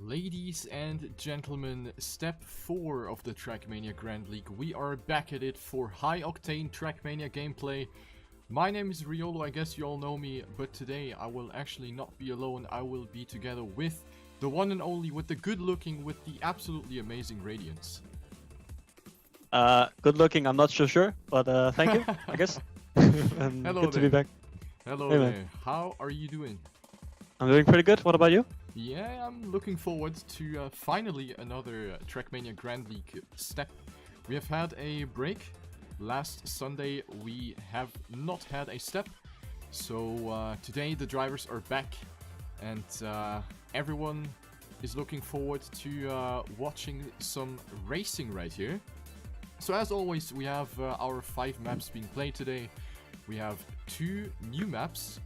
Ladies and gentlemen, step 4 of the Trackmania Grand League. We are back at it for high-octane Trackmania gameplay. My name is Riolu, I guess you all know me, but today I will actually not be alone. I will be together with the one and only, with the good-looking, with the absolutely amazing Radiance. Good looking, I'm not so sure, but thank you, I guess. Hello good there. to be back. Hello Hey, there. man. How are you doing? I'm doing pretty good. What about you? Yeah, I'm looking forward to finally another Trackmania Grand League step. We have had a break. Last Sunday we have not had a step. So today the drivers are back and everyone is looking forward to watching some racing right here. So as always, we have our 5 maps being played today. We have 2 new maps,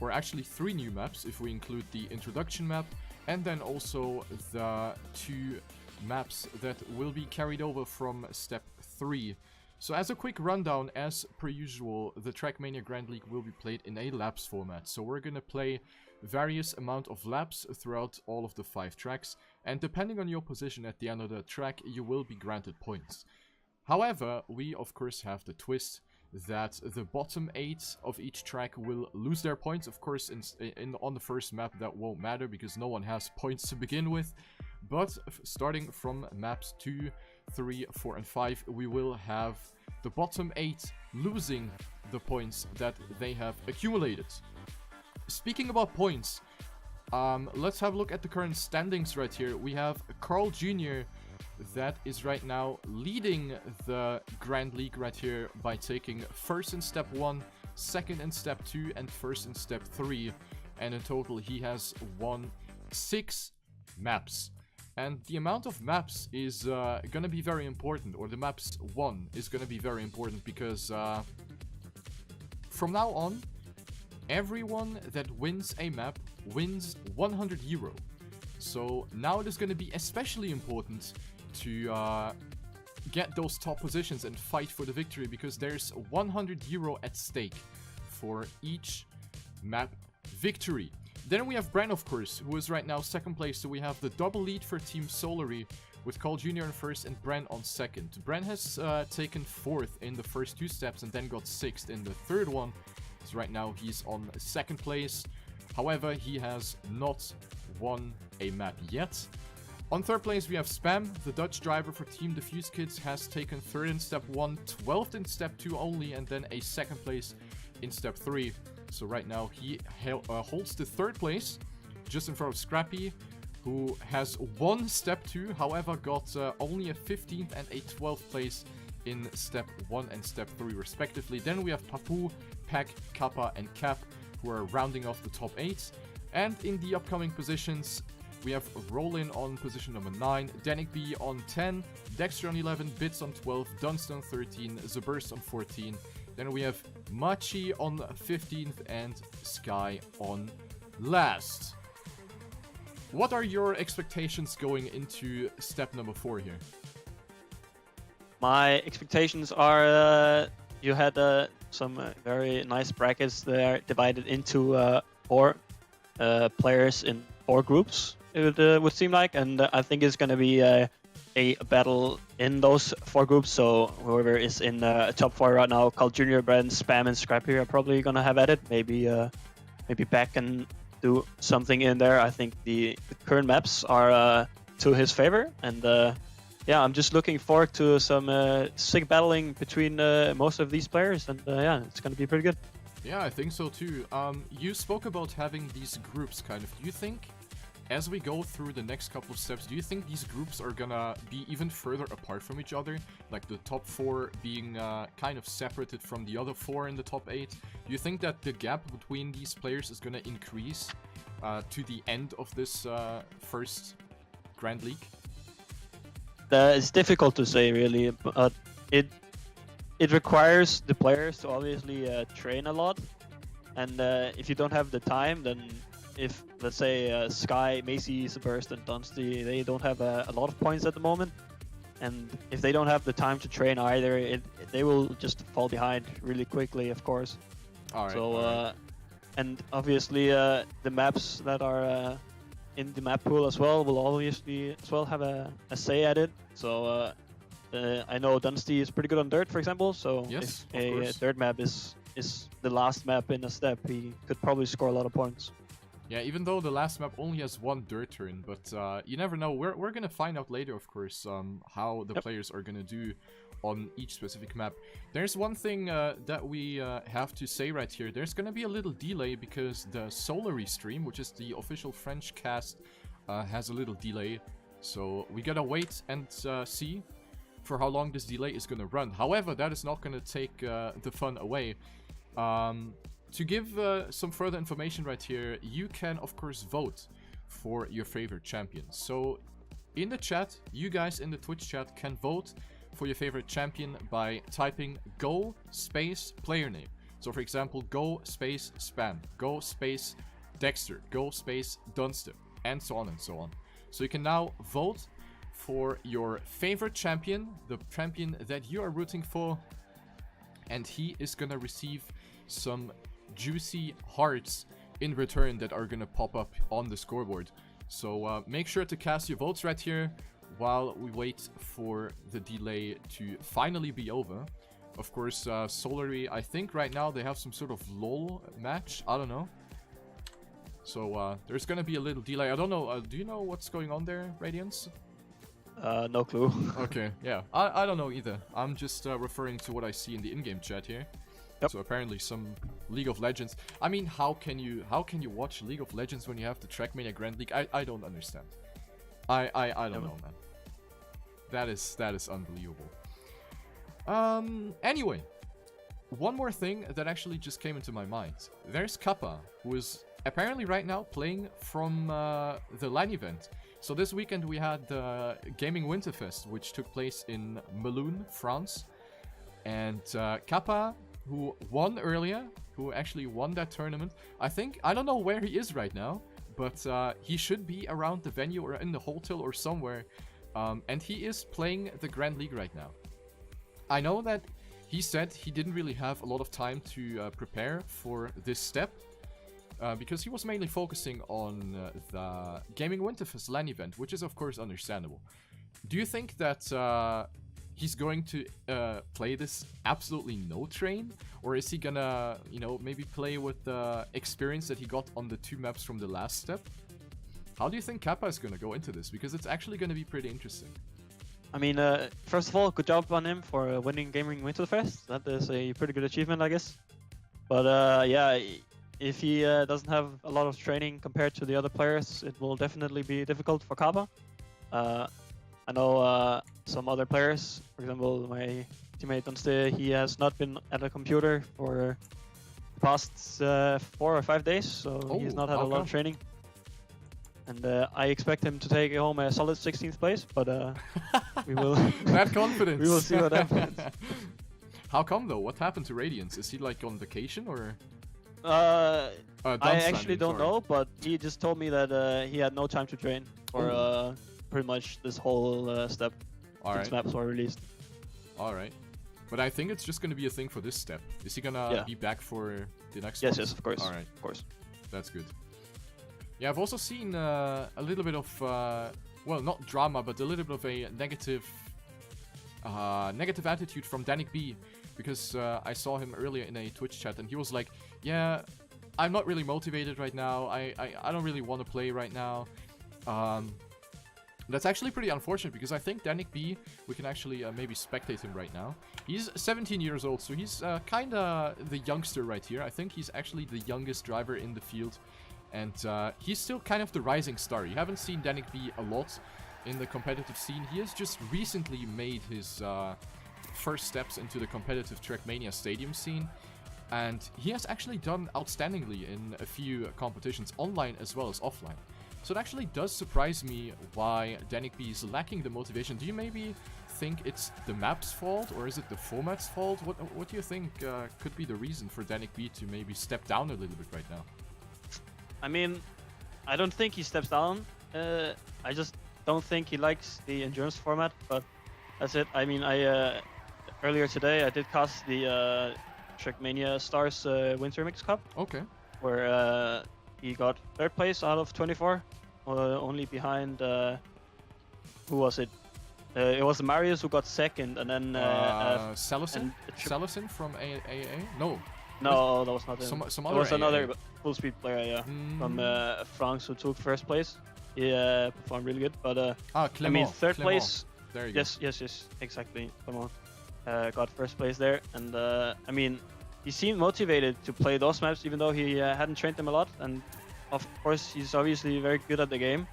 or actually 3 new maps if we include the introduction map, and then also the 2 maps that will be carried over from step 3. So as a quick rundown, as per usual, the Trackmania Grand League will be played in a laps format. So we're gonna play various amount of laps throughout all of the 5 tracks, and depending on your position at the end of the track, you will be granted points. However, we of course have the twist that the bottom 8 of each track will lose their points. Of course, on the first map that won't matter because no one has points to begin with. But starting from maps 2, 3, 4 and 5, we will have the bottom 8 losing the points that they have accumulated. Speaking about points, let's have a look at the current standings right here. We have Carl Jr. that is right now leading the Grand League right here by taking first in step 1, second in step 2, and first in step 3. And in total, he has won 6 maps. And the amount of maps is gonna be very important, or the maps won is gonna be very important, because from now on, everyone that wins a map wins 100 euro. So now it is gonna be especially important to get those top positions and fight for the victory, because there's 100 euro at stake for each map victory. Then we have Bren, of course, who is right now second place. So we have the double lead for Team Solary with Carl Jr. on first and Bren on second. Bren has taken 4th in the first 2 steps and then got 6th in the 3rd one. So right now he's on 2nd place. However, he has not won a map yet. On 3rd place, we have Spam, the Dutch driver for Team Diffuse Kids, has taken 3rd in step 1, 12th in step 2 only, and then a 2nd place in step 3. So right now he holds the 3rd place, just in front of Scrappy, who has won step 2, however got only a 15th and a 12th place in step 1 and step 3 respectively. Then we have Papu, Pack, Kappa, and Cap, who are rounding off the top 8. And in the upcoming positions, we have Rollin on position number 9, Danik B on 10, Dexter on 11, Bits on 12, Dunst on 13, Zaburst on 14. Then we have Machi on 15th and Sky on last. What are your expectations going into step number 4 here? My expectations are you had some very nice brackets there divided into 4 players in 4 groups, it would seem like, and I think it's going to be a battle in those 4 groups. So whoever is in top 4 right now, Carl Jr., Brand, Spam, and Scrappy are probably going to have at it. Maybe Beck can do something in there. I think the current maps are to his favor, and yeah, I'm just looking forward to some sick battling between most of these players, and yeah, it's going to be pretty good. Yeah, I think so too. You spoke about having these groups, kind of. Do you think, as we go through the next couple of steps, do you think these groups are gonna be even further apart from each other? Like the top 4 being kind of separated from the other 4 in the top 8? Do you think that the gap between these players is gonna increase to the end of this first Grand League? It's difficult to say, really, but it requires the players to obviously train a lot, and if you don't have the time, then if, let's say, Sky, Macy, Zaburst, and Dunsty, they don't have a lot of points at the moment, and if they don't have the time to train either, they will just fall behind really quickly, of course. All right, so all right. And obviously the maps that are in the map pool as well will obviously as well have a say at it. So I know Dunsty is pretty good on dirt, for example. So Yes, if a dirt map is the last map in a step, he could probably score a lot of points. Yeah, even though the last map only has one dirt turn, but you never know. We're gonna find out later, of course, how the players are gonna do on each specific map. There's one thing that we have to say right here. There's gonna be a little delay because the Solary stream, which is the official French cast, has a little delay. So we gotta wait and see for how long this delay is gonna run. However, that is not gonna take the fun away. To give some further information right here, you can of course vote for your favorite champion. So in the chat, you guys in the Twitch chat can vote for your favorite champion by typing go space player name. So for example, go space Span, go space Dexter, go space Dunster, and so on and so on. So you can now vote for your favorite champion, the champion that you are rooting for, and he is gonna receive some juicy hearts in return that are gonna pop up on the scoreboard. So make sure to cast your votes right here while we wait for the delay to finally be over. Of course, Solary, I think right now they have some sort of LOL match, I don't know. So there's gonna be a little delay. I don't know, do you know what's going on there, Radiance? No clue. Okay, yeah, I don't know either. I'm just referring to what I see in the in-game chat here. Yep. So apparently some League of Legends. I mean, how can you watch League of Legends when you have the Trackmania Grand League? I don't understand. I don't know, man. That is unbelievable. Anyway, one more thing that actually just came into my mind. There's Kappa, who is apparently right now playing from the LAN event. So this weekend we had the Gaming Winterfest, which took place in Melun, France. And Kappa, who won earlier, who actually won that tournament. I don't know where he is right now, but he should be around the venue or in the hotel or somewhere. And he is playing the Grand League right now. I know that he said he didn't really have a lot of time to prepare for this step, because he was mainly focusing on the Gaming Winterfest LAN event, which is of course understandable. Do you think that he's going to play this absolutely no train? Or is he gonna, you know, maybe play with the experience that he got on the 2 maps from the last step? How do you think Kappa is gonna go into this? Because it's actually gonna be pretty interesting. I mean, first of all, good job on him for winning Gaming Winterfest. That is a pretty good achievement, I guess. But yeah, if he doesn't have a lot of training compared to the other players, it will definitely be difficult for Kappa. I know some other players, for example, my teammate Dunste, he has not been at a computer for the past 4 or 5 days, so he's not had a lot of training. And I expect him to take home a solid 16th place, but we will... That confidence! We will see what happens. How come though? What happened to Radiance? Is he like on vacation or...? I actually don't know, but he just told me that he had no time to train for pretty much this whole step since maps were released. Alright. But I think it's just gonna be a thing for this step. Is he gonna be back for the next one? Yes, of course. Alright. Of course. That's good. Yeah, I've also seen a little bit of, well, not drama, but a little bit of a negative attitude from Danik B, because I saw him earlier in a Twitch chat, and he was like, yeah, I'm not really motivated right now, I don't really want to play right now. That's actually pretty unfortunate, because I think Danik B, we can actually maybe spectate him right now. He's 17 years old, so he's kinda the youngster right here. I think he's actually the youngest driver in the field. And he's still kind of the rising star. You haven't seen Danik B a lot in the competitive scene. He has just recently made his first steps into the competitive Trackmania stadium scene. And he has actually done outstandingly in a few competitions, online as well as offline. So it actually does surprise me why Danik B is lacking the motivation. Do you maybe think it's the map's fault, or is it the format's fault? What do you think could be the reason for Danik B to maybe step down a little bit right now? I mean, I don't think he steps down. I just don't think he likes the endurance format, but that's it. I mean, earlier today I did cast the Trackmania Stars Winter Mix Cup. Okay. Where he got 3rd place out of 24 only behind who was it? It was Marius who got second, and then Salison? Salison from AA? No. No, that was not him. Some It other was AA. another full speed player, yeah, from France who took first place. He performed really good, but Clément. I mean third Clément. place. There you Yes, exactly. Clément got first place there, and I mean he seemed motivated to play those maps, even though he hadn't trained them a lot. And of course, he's obviously very good at the game,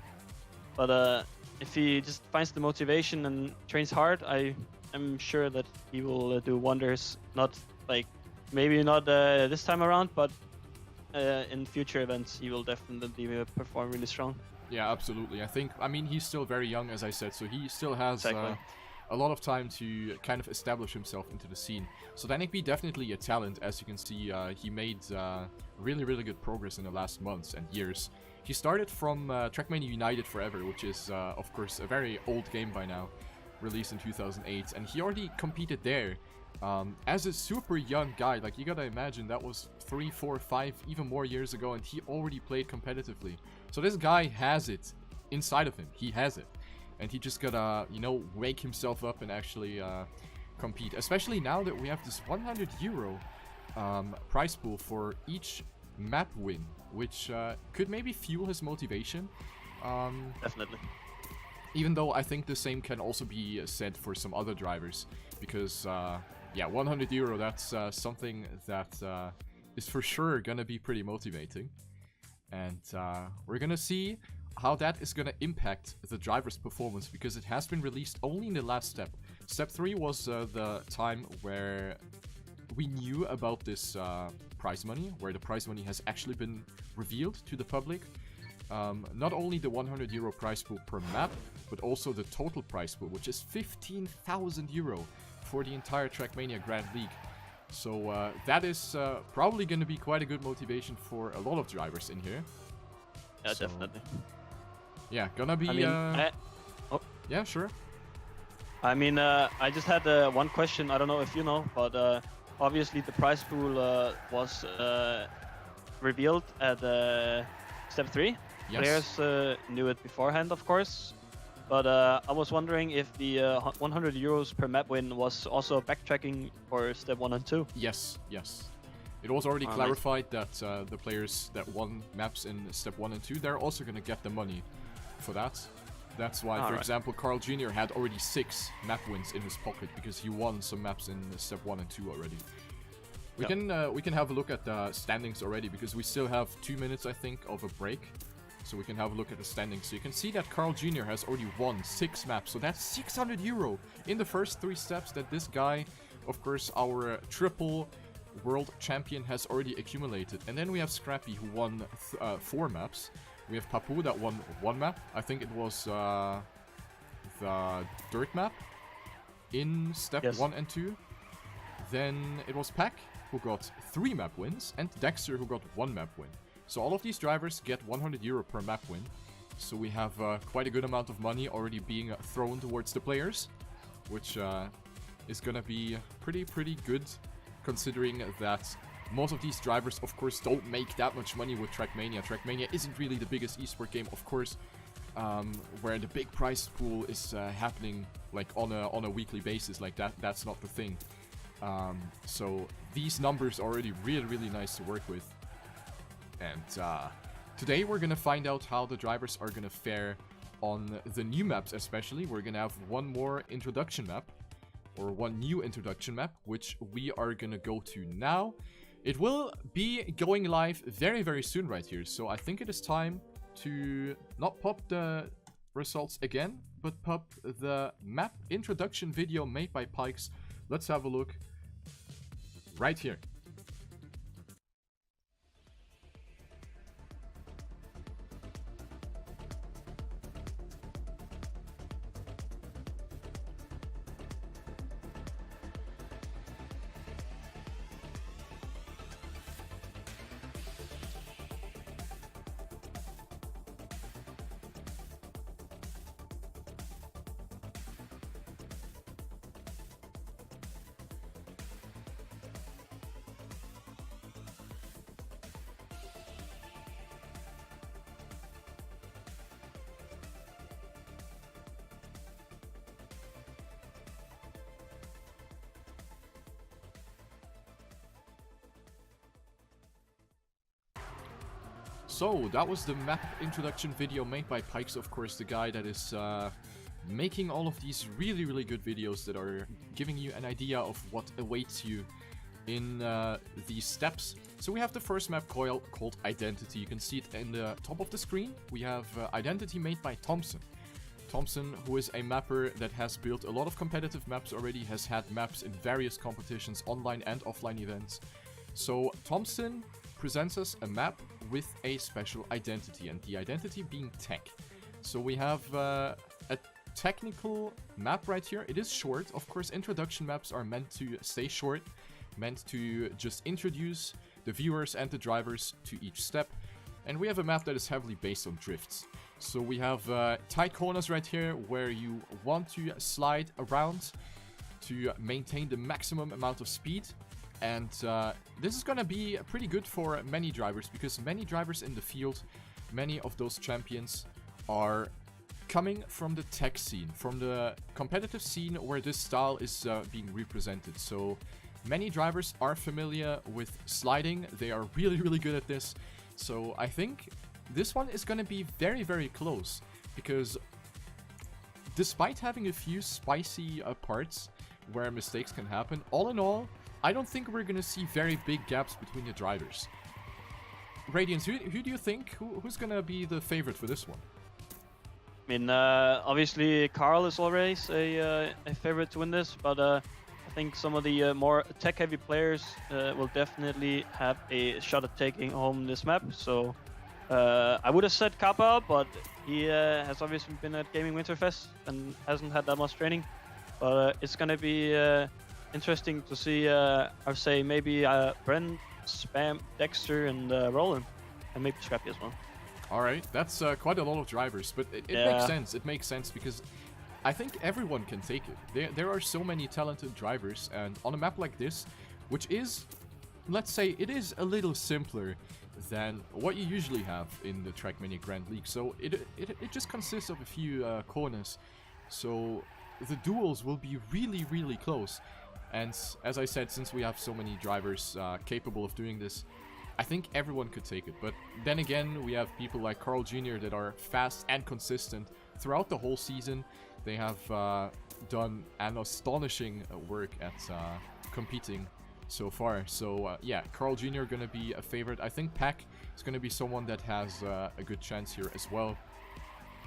but if he just finds the motivation and trains hard, I'm sure that he will do wonders. Not like maybe not this time around, but in future events he will definitely perform really strong. Yeah, absolutely. I mean, he's still very young, as I said, so he still has a lot of time to kind of establish himself into the scene. So Danikb definitely a talent, as you can see. He made really, really good progress in the last months and years. He started from Trackmania United Forever, which is, of course, a very old game by now, released in 2008, and he already competed there. As a super young guy, like, you gotta imagine that was 3, 4, 5, even more years ago, and he already played competitively. So this guy has it inside of him. He has it. And he just gotta, you know, wake himself up and actually compete. Especially now that we have this 100 euro prize pool for each map win, which could maybe fuel his motivation. Definitely. Even though I think the same can also be said for some other drivers. Because, yeah, 100 euro, that's something that is for sure gonna be pretty motivating. And we're gonna see how that is gonna impact the driver's performance, because it has been released only in the last step. Step 3 was the time where we knew about this prize money, where the prize money has actually been revealed to the public. Not only the 100 euro prize pool per map, but also the total prize pool, which is 15,000 euro for the entire Trackmania Grand League. So that is probably going to be quite a good motivation for a lot of drivers in here. Yeah, so, definitely. Yeah, gonna be... I mean, yeah, sure. I mean, I just had one question. I don't know if you know, but obviously the prize pool was revealed at step 3. Yes. Players knew it beforehand, of course. But I was wondering if the 100 euros per map win was also backtracking for step 1 and 2. Yes, yes. It was already clarified that the players that won maps in step 1 and 2, they're also going to get the money for that. That's why, for example, Carl Jr. had already 6 map wins in his pocket, because he won some maps in step 1 and 2 already. We can have a look at the standings already, because we still have 2 minutes, I think, of a break. So we can have a look at the standings. So you can see that Carl Jr. has already won 6 maps. So that's 600 euro in the first 3 steps that this guy, of course, our triple world champion, has already accumulated. And then we have Scrappy, who won 4 maps. We have Papu that won 1 map. I think it was the dirt map in step 1 and 2. Then it was Pack, who got 3 map wins, and Dexter, who got 1 map win. So all of these drivers get 100 euro per map win. So we have quite a good amount of money already being thrown towards the players, which is gonna be pretty good, considering that most of these drivers, of course, don't make that much money with Trackmania. Trackmania isn't really the biggest esport game, of course, where the big prize pool is happening like on a weekly basis. Like that's not the thing. So these numbers are already really nice to work with. And today we're gonna find out how the drivers are gonna fare on the new maps. Especially, we're gonna have one more introduction map, or one new introduction map, which we are gonna go to now. It will be going live very soon right here, so I think it is time to not pop the results again, but pop the map introduction video made by Pikes. Let's have a look right here. So, that was the map introduction video made by Pikes, of course, the guy that is making all of these really good videos that are giving you an idea of what awaits you in these steps. So we have the first map called Identity. You can see it in the top of the screen. We have Identity made by Thompson. Thompson, who is a mapper that has built a lot of competitive maps already, has had maps in various competitions, online and offline events. So Thompson presents us a map with a special identity, and the identity being tech. So we have a technical map right here. It is short. Of course, introduction maps are meant to stay short, meant to just introduce the viewers and the drivers to each step. And we have a map that is heavily based on drifts. So we have tight corners right here where you want to slide around to maintain the maximum amount of speed. And this is gonna be pretty good for many drivers, because many drivers in the field, many of those champions are coming from the tech scene, from the competitive scene where this style is being represented. So many drivers are familiar with sliding. They are really good at this. So I think this one is going to be very close, because despite having a few spicy parts where mistakes can happen, all in all, I don't think we're going to see very big gaps between the drivers. Radiance, who do you think? Who's going to be the favorite for this one? I mean, obviously Carl is always a favorite to win this, but I think some of the more tech-heavy players will definitely have a shot at taking home this map. So I would have said Kappa, but he has obviously been at Gaming Winterfest and hasn't had that much training. But it's gonna be interesting to see, I'd say maybe Brent, Spam, Dexter, and Roland, and maybe Scrappy as well. Alright, that's quite a lot of drivers, but it makes sense. It makes sense because I think everyone can take it. There are so many talented drivers, and on a map like this, which is, let's say, it is a little simpler than what you usually have in the Trackmania Grand League. So it just consists of a few corners. So the duels will be really close. And as I said, since we have so many drivers capable of doing this, I think everyone could take it. But then again, we have people like Carl Jr. that are fast and consistent throughout the whole season. They have done an astonishing work at competing so far. So yeah, Carl Jr. gonna be a favorite. I think Pack is gonna be someone that has a good chance here as well.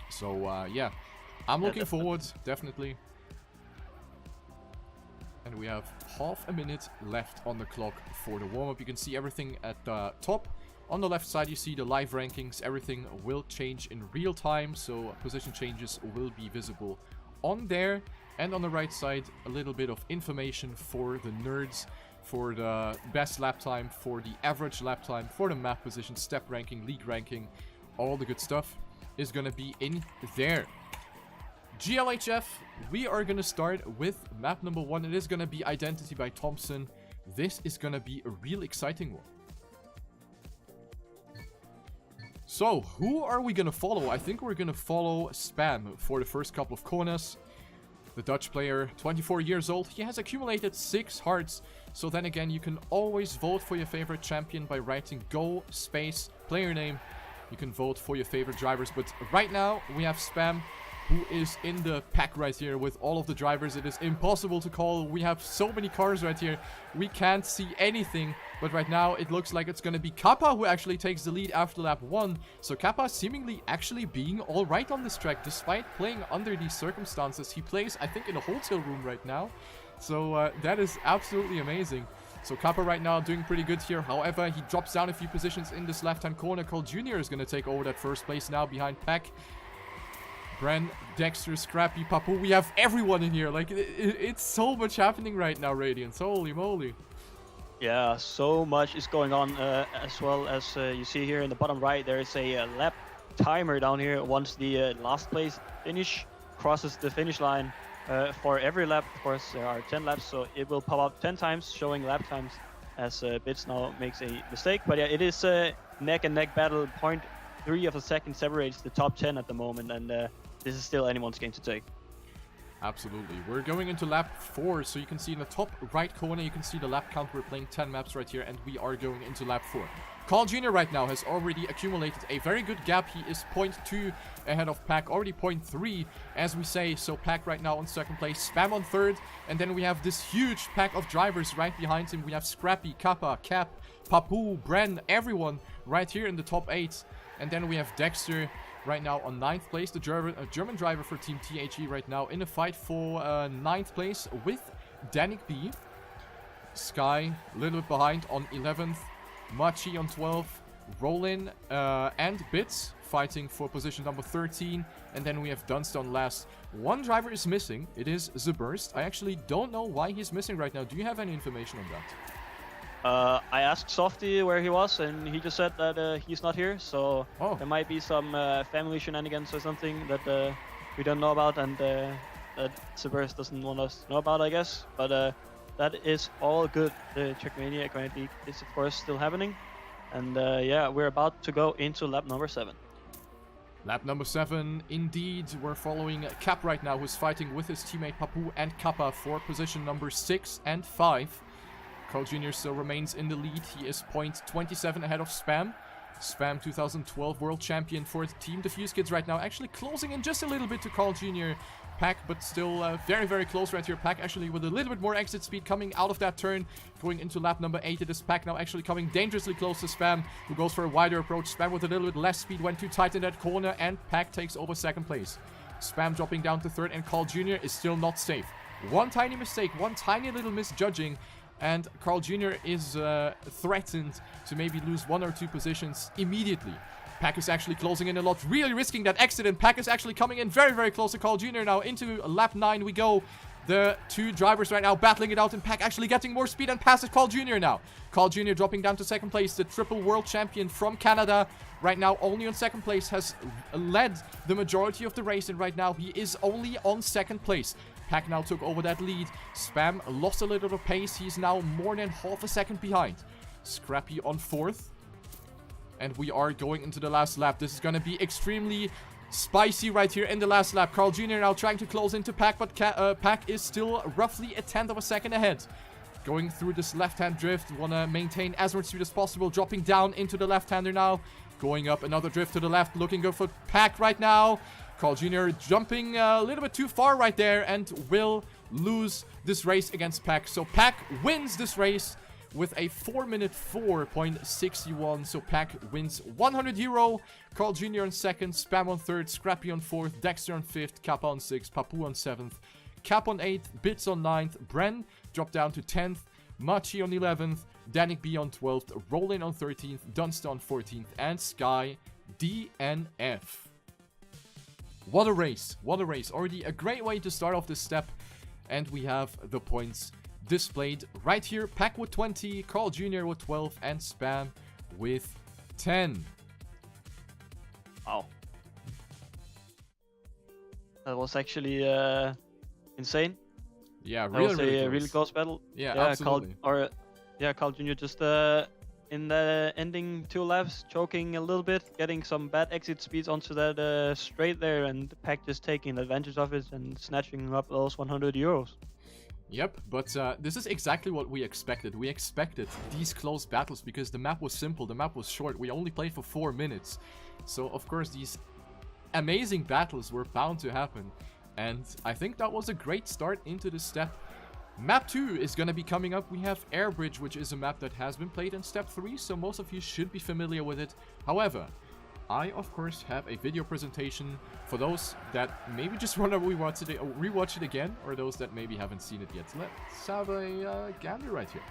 So yeah, I'm looking forward, definitely. And we have half a minute left on the clock for the warm-up. You can see everything at the top. On the left side, you see the live rankings. Everything will change in real time, so position changes will be visible on there. And on the right side, a little bit of information for the nerds, for the best lap time, for the average lap time, for the map position, step ranking, league ranking. All the good stuff is going to be in there. GLHF, we are going to start with map number 1. It is going to be Identity by Thompson. This is going to be a real exciting one. So, who are we going to follow? I think we're going to follow Spam for the first couple of corners. The Dutch player, 24 years old. He has accumulated 6 hearts. So then again, you can always vote for your favorite champion by writing go space player name. You can vote for your favorite drivers. But right now, we have Spam, who is in the pack right here with all of the drivers. It is impossible to call. We have so many cars right here. We can't see anything. But right now, it looks like it's going to be Kappa who actually takes the lead after lap 1. So Kappa seemingly actually being alright on this track, despite playing under these circumstances. He plays, I think, in a hotel room right now. So that is absolutely amazing. So Kappa right now doing pretty good here. However, he drops down a few positions in this left-hand corner. Carl Jr. is going to take over that first place now behind Pack. Bren, Dexter, Scrappy, Papu. We have everyone in here. Like, it's so much happening right now, Radiance. Holy moly. Yeah, so much is going on, as well as you see here in the bottom right. There is a lap timer down here. Once the last place finish crosses the finish line for every lap, of course, there are 10 laps, so it will pop up 10 times showing lap times as Bits now makes a mistake. But yeah, it is a neck and neck battle. 0.3 of a second separates the top 10 at the moment, and this is still anyone's game to take. Absolutely. We're going into lap 4, so you can see in the top right corner, you can see the lap count. We're playing 10 maps right here, and we are going into lap 4. Carl Jr. right now has already accumulated a very good gap. He is 0.2 ahead of Pack, already 0.3 as we say. So Pack right now on second place, Spam on third, and then we have this huge pack of drivers right behind him. We have Scrappy, Kappa, Cap, Papu, Bren, everyone right here in the top 8. And then we have Dexter right now on 9th place, the German driver for Team THE right now in a fight for 9th place with Danik B. Sky a little bit behind on 11th, Machi on 12th, Rollin and Bits fighting for position number 13, and then we have Dunstan last. One driver is missing, it is The Burst. I actually don't know why he's missing right now. Do you have any information on that? I asked Softy where he was, and he just said that he's not here, so there might be some family shenanigans or something that we don't know about, and that Cerberus doesn't want us to know about, I guess. But that is all good. The Trackmania Grand League is, of course, still happening, and yeah, we're about to go into lap number 7. Lap number 7, indeed. We're following Cap right now, who's fighting with his teammate Papu and Kappa for position number 6 and 5. Carl Jr. still remains in the lead. He is 0.27 ahead of Spam. Spam 2012 world champion for Team Defuse Kids right now. Actually closing in just a little bit to Carl Jr. Pack, but still very, very close right here. Pack actually with a little bit more exit speed coming out of that turn. Going into lap number 8. It is Pack now actually coming dangerously close to Spam, who goes for a wider approach. Spam with a little bit less speed, went too tight in that corner, and Pack takes over second place. Spam dropping down to third, and Carl Jr. is still not safe. One tiny mistake, one tiny little misjudging, and Carl Jr. is threatened to maybe lose 1 or 2 positions immediately. Pack is actually closing in a lot, really risking that exit, and Pack is actually coming in very, very close to Carl Jr. now. Into lap 9 we go. The two drivers right now battling it out, and Pack actually getting more speed and passes Carl Jr. now. Carl Jr. dropping down to second place, the triple world champion from Canada. Right now only on second place, has led the majority of the race, and right now he is only on second place. Pack now took over that lead. Spam lost a little bit of pace. He's now more than half a second behind. Scrappy on 4th. And we are going into the last lap. This is going to be extremely spicy right here in the last lap. Carl Jr. now trying to close into Pack, but Pack is still roughly a 1/10 of a second ahead. Going through this left-hand drift. Want to maintain as much speed as possible. Dropping down into the left-hander now. Going up another drift to the left. Looking good for Pack right now. Carl Jr. jumping a little bit too far right there and will lose this race against Pack. So Pack wins this race with a 4-minute 4.61. So Pack wins 100 euro. Carl Jr. on 2nd, Spam on 3rd, Scrappy on 4th, Dexter on 5th, Kappa on 6th, Papu on 7th, Cap on 8th, Bits on 9th, Bren dropped down to 10th, Machi on 11th, Danik B on 12th, Rollin on 13th, Dunstan on 14th, and Sky DNF. What a race, what a race. Already a great way to start off this step. And we have the points displayed right here. Pack with 20, Carl Jr. with 12, and Spam with 10. Wow. That was actually insane. Yeah, That really, was really a close. really close battle. Yeah, absolutely. Carl Jr. just in the ending 2 laps, choking a little bit, getting some bad exit speeds onto that straight there, and Pack just taking advantage of it and snatching up those 100 euros. Yep, but this is exactly what we expected. We expected these close battles because the map was simple, the map was short. We only played for 4 minutes. So, of course, these amazing battles were bound to happen. And I think that was a great start into the step. Map 2 is going to be coming up. We have Airbridge, which is a map that has been played in Step 3, so most of you should be familiar with it. However, I, of course, have a video presentation for those that maybe just want to rewatch it again, or those that maybe haven't seen it yet. Let's have a gander right here.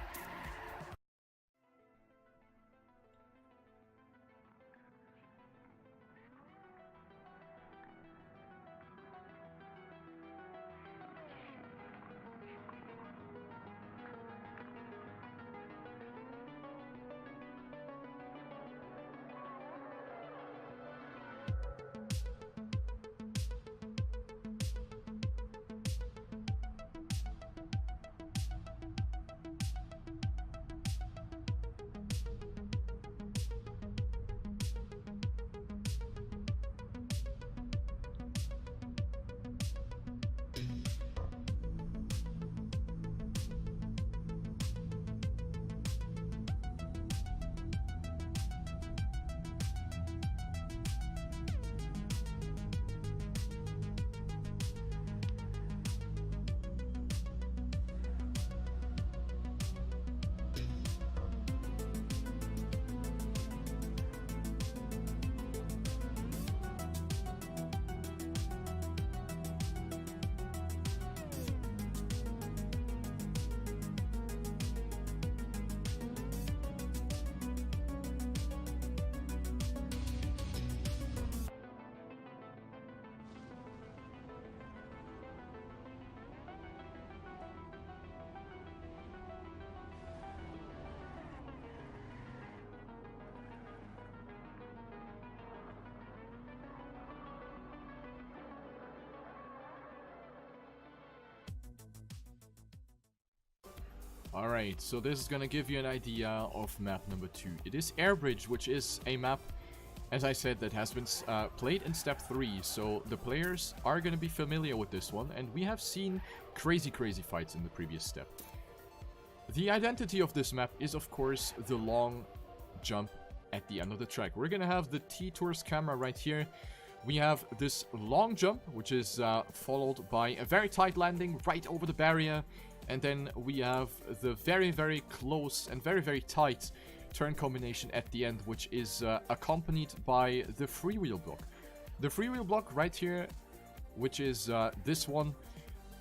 Alright, so this is gonna give you an idea of map number 2. It is Airbridge, which is a map, as I said, that has been played in step 3. So the players are gonna be familiar with this one, and we have seen crazy fights in the previous step. The identity of this map is, of course, the long jump at the end of the track. We're gonna have the T-Tours camera right here. We have this long jump, which is followed by a very tight landing right over the barrier. And then we have the very close and very tight turn combination at the end, which is accompanied by the freewheel block. The freewheel block right here, which is this one,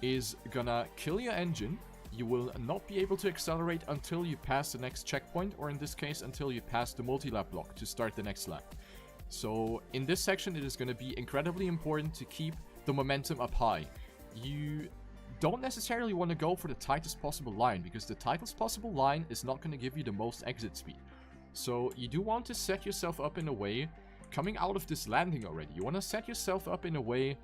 is gonna kill your engine. You will not be able to accelerate until you pass the next checkpoint, or in this case, until you pass the multi-lap block to start the next lap. So in this section, it is going to be incredibly important to keep the momentum up high. You don't necessarily want to go for the tightest possible line, because the tightest possible line is not going to give you the most exit speed. So you do want to set yourself up in a way, coming out of this landing already, you want to set yourself up in a way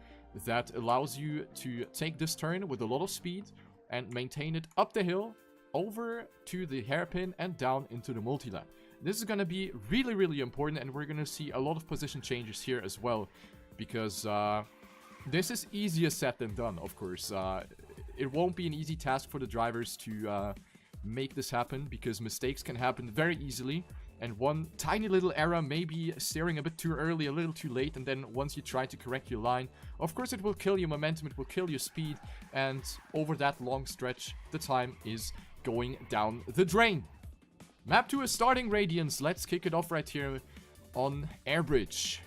that allows you to take this turn with a lot of speed and maintain it up the hill, over to the hairpin and down into the multi-lap. This is going to be really important, and we're going to see a lot of position changes here as well, because this is easier said than done, of course. It won't be an easy task for the drivers to make this happen, because mistakes can happen very easily, and one tiny little error, maybe steering a bit too early, a little too late, and then once you try to correct your line, of course it will kill your momentum, it will kill your speed, and over that long stretch, the time is going down the drain. Map 2 is starting, Radiance. Let's kick it off right here on Airbridge.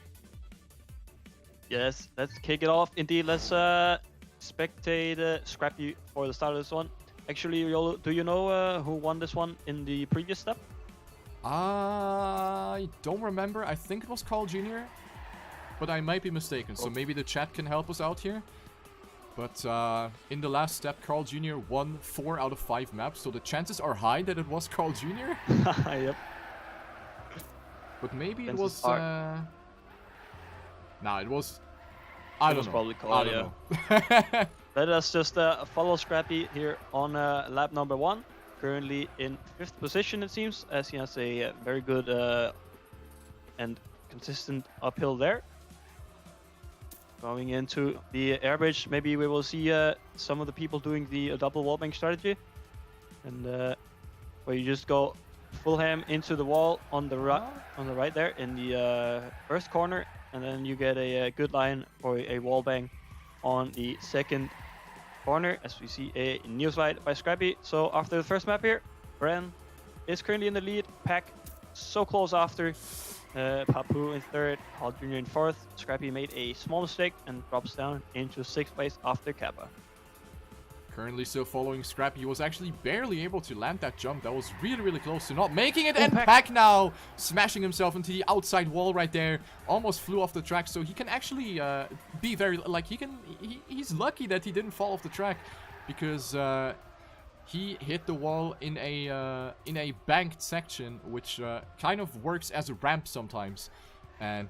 Yes, let's kick it off. Indeed, let's spectate Scrappy for the start of this one. Actually, Riolu, do you know who won this one in the previous step? I don't remember. I think it was Carl Jr., but I might be mistaken. So maybe the chat can help us out here. But in the last step, Carl Jr. won 4 out of 5 maps, so the chances are high that it was Carl Jr. Yep. But maybe it was... Nah, it was... I don't know. Probably Carl, I don't know. Let us just follow Scrappy here on lap number 1. Currently in 5th position, it seems, as he has a very good and consistent uphill there. Going into the Airbridge, maybe we will see some of the people doing the double wallbang strategy, and where you just go full ham into the wall on the right there in the first corner, and then you get a good line for a wallbang on the second corner, as we see a neo slide by Scrappy. So after the first map here, Bren is currently in the lead. Pack so close after. Papu in 3rd, Carl Jr. in 4th. Scrappy made a small mistake and drops down into 6th place after Kappa. Currently still following Scrappy. He was actually barely able to land that jump. That was really close to not making it. And Pack now smashing himself into the outside wall right there. Almost flew off the track. So he can actually be very... Like, he's lucky that he didn't fall off the track, because... he hit the wall in a banked section, which kind of works as a ramp sometimes. And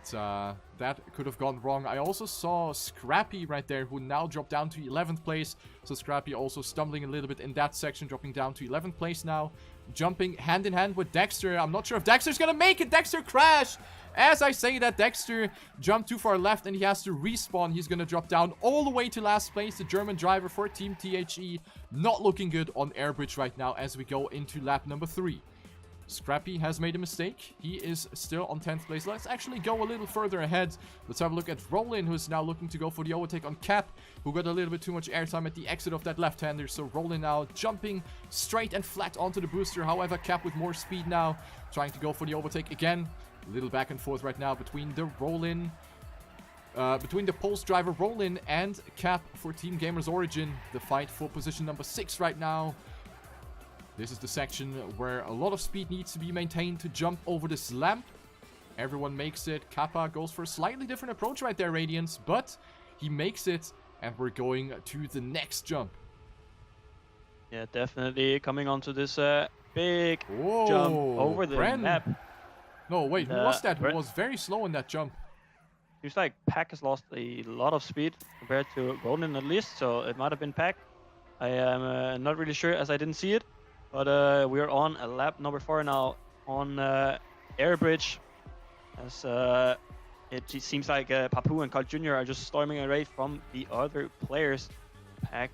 that could have gone wrong. I also saw Scrappy right there, who now dropped down to 11th place. So Scrappy also stumbling a little bit in that section, dropping down to 11th place now. Jumping hand in hand with Dexter. I'm not sure if Dexter's gonna make it. Dexter crashed! As I say that, Dexter jumped too far left and he has to respawn. He's going to drop down all the way to last place. The German driver for Team THE not looking good on Airbridge right now as we go into lap number 3. Scrappy has made a mistake. He is still on 10th place. Let's actually go a little further ahead. Let's have a look at Roland, who's now looking to go for the overtake on Cap, who got a little bit too much airtime at the exit of that left-hander. So Roland now jumping straight and flat onto the booster. However, Cap with more speed now, trying to go for the overtake again. A little back and forth right now between the Roland, between the Pulse driver Roland and Cap for Team Gamers Origin. The fight for position number 6 right now. This is the section where a lot of speed needs to be maintained to jump over this lamp. Everyone makes it. Kappa goes for a slightly different approach right there, Radiance, but he makes it, and we're going to the next jump. Yeah, definitely coming onto this big jump over the map. No, wait, who was that? Who was very slow in that jump? Seems like Pack has lost a lot of speed compared to Ronan at least, so it might have been Pack. I am not really sure as I didn't see it. But we're on lap number 4 now on Airbridge, as it seems like Papu and Carl Jr. are just storming away from the other players. Pack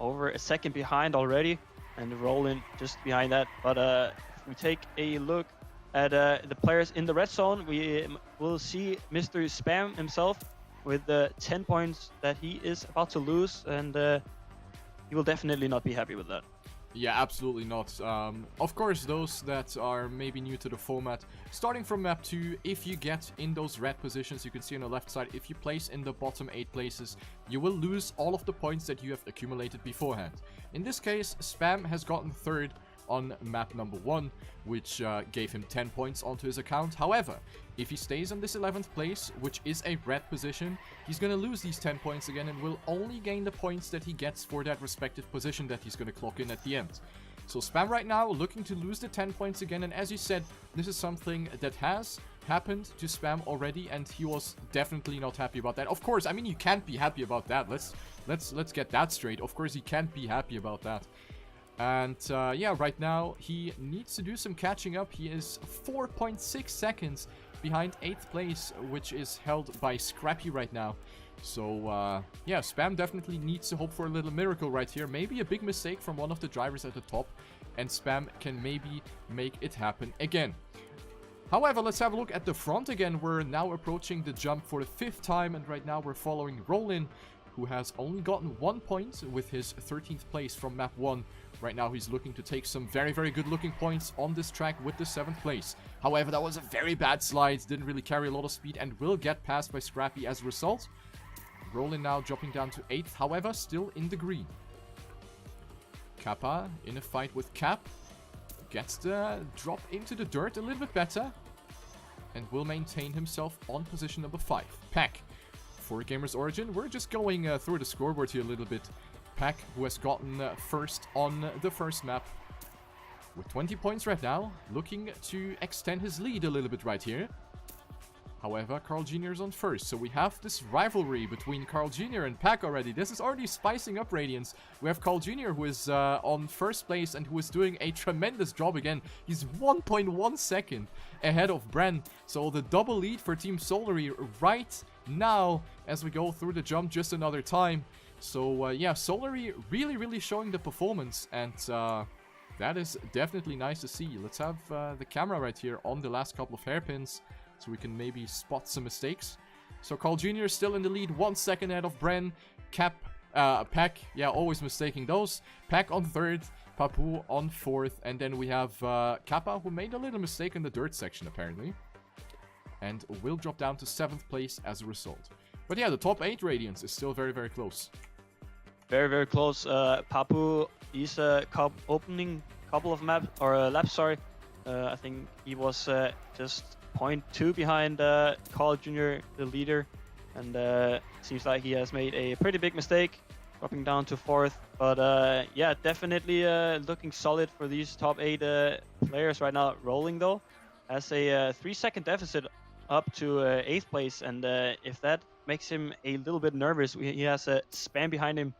over a second behind already, and Roland just behind that. But if we take a look at the players in the red zone, we will see Mr. Spam himself with 10 points that he is about to lose, and he will definitely not be happy with that. Yeah, absolutely not. Of course, those that are maybe new to the format, starting from map 2, if you get in those red positions, you can see on the left side, if you place in the bottom 8 places, you will lose all of the points that you have accumulated beforehand. In this case, Spam has gotten 3rd on map number 1, which gave him 10 points onto his account. However, if he stays on this 11th place, which is a red position, he's going to lose these 10 points again and will only gain the points that he gets for that respective position that he's going to clock in at the end. So Spam right now looking to lose the 10 points again, and as you said, this is something that has happened to Spam already, and he was definitely not happy about that. Of course, I mean, you can't be happy about that. Let's get that straight. Of course, he can't be happy about that. And yeah, right now he needs to do some catching up. He is 4.6 seconds behind 8th place, which is held by Scrappy right now. So yeah, Spam definitely needs to hope for a little miracle right here. Maybe a big mistake from one of the drivers at the top, and Spam can maybe make it happen again. However, let's have a look at the front again. We're now approaching the jump for the 5th time, and right now we're following Roland, who has only gotten 1 point with his 13th place from map 1. Right now he's looking to take some very, very good looking points on this track with the 7th place. However, that was a very bad slide, didn't really carry a lot of speed, and will get passed by Scrappy as a result. Roland now dropping down to 8th, however, still in the green. Kappa in a fight with Cap. Gets the drop into the dirt a little bit better, and will maintain himself on position number 5. Pack. For Gamers Origin, we're just going through the scoreboard here a little bit. Pack, who has gotten first on the first map with 20 points right now, looking to extend his lead a little bit right here. However, Carl Jr. is on first, so we have this rivalry between Carl Jr. and Pack already. This is already spicing up Radiance. We have Carl Jr. who is on first place and who is doing a tremendous job again. He's 1.1 second ahead of Bren, so the double lead for Team Solary right now as we go through the jump just another time. So yeah, Solary really, really showing the performance, and that is definitely nice to see. Let's have the camera right here on the last couple of hairpins, so we can maybe spot some mistakes. So Carl Jr. is still in the lead, 1 second ahead of Bren. Pack, yeah, always mistaking those. Pack on 3rd, Papu on 4th, and then we have Kappa, who made a little mistake in the dirt section apparently, and will drop down to 7th place as a result. But yeah, the top 8 Radiance is still very, very close. Very, very close. Papu is opening couple of laps, sorry. I think he was just 0.2 behind Carl Jr., the leader. And seems like he has made a pretty big mistake, dropping down to 4th. But yeah, definitely looking solid for these top 8 players right now. Rolling though has a 3-second deficit up to 8th place. And if that makes him a little bit nervous, he has a Spam behind him,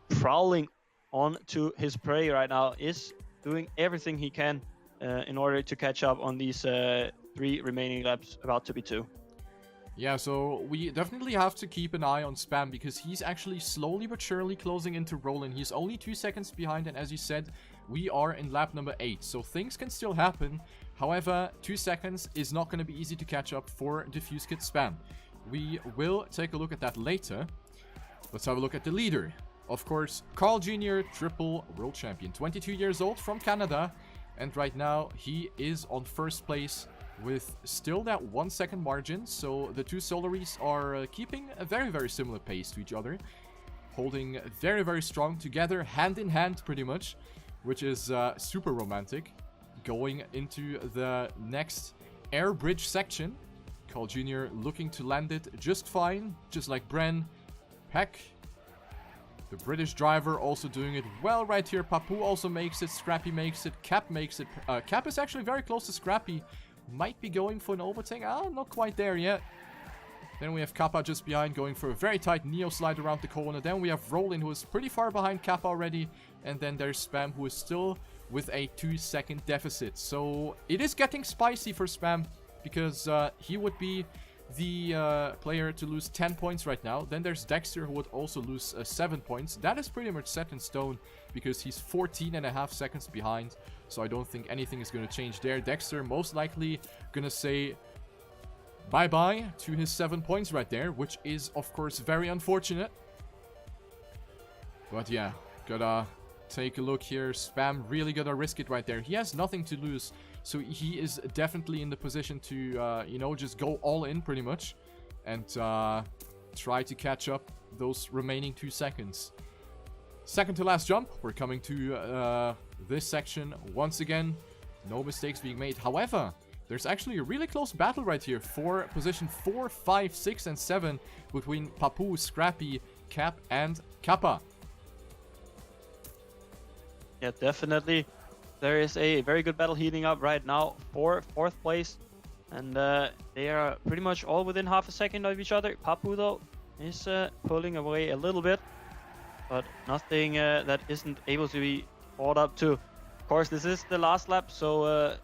prowling onto his prey right now, is doing everything he can in order to catch up on these 3 remaining laps, about to be 2. Yeah, so we definitely have to keep an eye on Spam, because he's actually slowly but surely closing into Roland. He's only 2 seconds behind, and as you said, we are in lap number 8, so things can still happen. However, 2 seconds is not going to be easy to catch up for Diffuse Kid Spam. We will take a look at that later. Let's have a look at the leader. Of course, Carl Jr., triple world champion, 22 years old, from Canada. And right now, he is on first place with still that 1 second margin. So the two Solaries are keeping a very, very similar pace to each other. Holding very, very strong together, hand in hand pretty much. Which is super romantic. Going into the next Airbridge section. Carl Jr. looking to land it just fine, just like Bren. Pack, the British driver, also doing it well right here. Papu also makes it, Scrappy makes it, Cap makes it. Cap is actually very close to Scrappy. Might be going for an overtake. Ah, not quite there yet. Then we have Kappa just behind, going for a very tight Neo slide around the corner. Then we have Roland, who is pretty far behind Kappa already. And then there's Spam, who is still with a 2-second deficit. So it is getting spicy for Spam, because he would be the player to lose 10 points right now. Then there's Dexter, who would also lose 7 points. That is pretty much set in stone, because he's 14.5 seconds behind. So I don't think anything is going to change there. Dexter most likely going to say bye-bye to his 7 points right there, which is, of course, very unfortunate. But yeah, gotta take a look here. Spam really gotta risk it right there. He has nothing to lose, so he is definitely in the position to, you know, just go all in pretty much. And try to catch up those remaining 2 seconds. Second to last jump. We're coming to this section once again. No mistakes being made. However, there's actually a really close battle right here for position 4, 5, 6, and 7 between Papu, Scrappy, Cap, and Kappa. Yeah, definitely. There is a very good battle heating up right now for 4th place. And they are pretty much all within half a second of each other. Papu, though, is pulling away a little bit. But nothing that isn't able to be fought up to. Of course, this is the last lap, so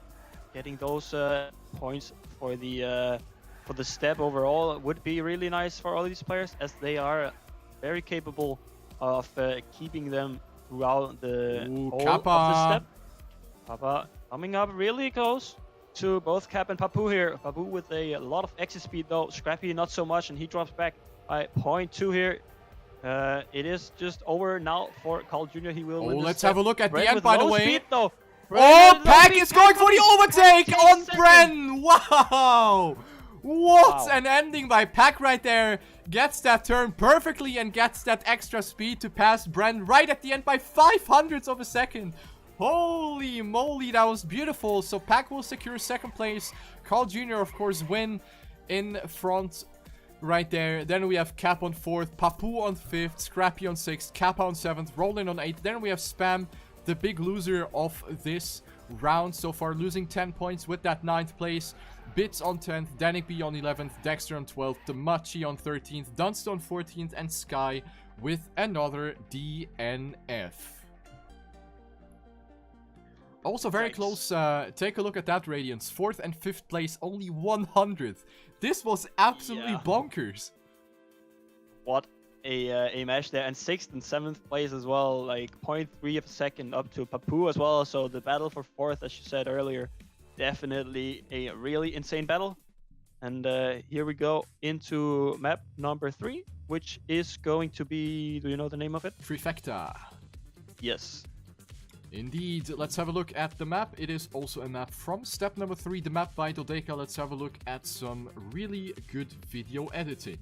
getting those points for the step overall would be really nice for all these players, as they are very capable of keeping them throughout the whole of the step. Kappa coming up really close to both Cap and Papu here. Papu with a lot of exit speed though, Scrappy not so much, and he drops back by 0.2 here. It is just over now for Carl Jr. He will win. Let's have a look at the end, by the way. Speed, though. Oh, Pack is going for the overtake on Bren! Wow! What an ending by Pack right there. Gets that turn perfectly and gets that extra speed to pass Bren right at the end by 0.05 of a second. Holy moly, that was beautiful. So Pack will secure 2nd place. Carl Jr. of course win in front right there. Then we have Cap on 4th, Papu on 5th, Scrappy on 6th, Kappa on 7th, Roland on 8th. Then we have Spam, the big loser of this round so far, losing 10 points with that 9th place. Bits on 10th, Danik B on 11th, Dexter on 12th, Damachi on 13th, Dunst on 14th, and Sky with another DNF. Also very close, take a look at that Radiance. 4th and 5th place, only 100th. This was absolutely bonkers. What a match there. And 6th and 7th place as well, like 0.3 of a second up to Papu as well. So the battle for 4th, as you said earlier, definitely a really insane battle. And here we go into map number 3, which is going to be, do you know the name of it? Trifecta. Yes. Indeed. Let's have a look at the map. It is also a map from step number 3, the map by Dodeka. Let's have a look at some really good video editing.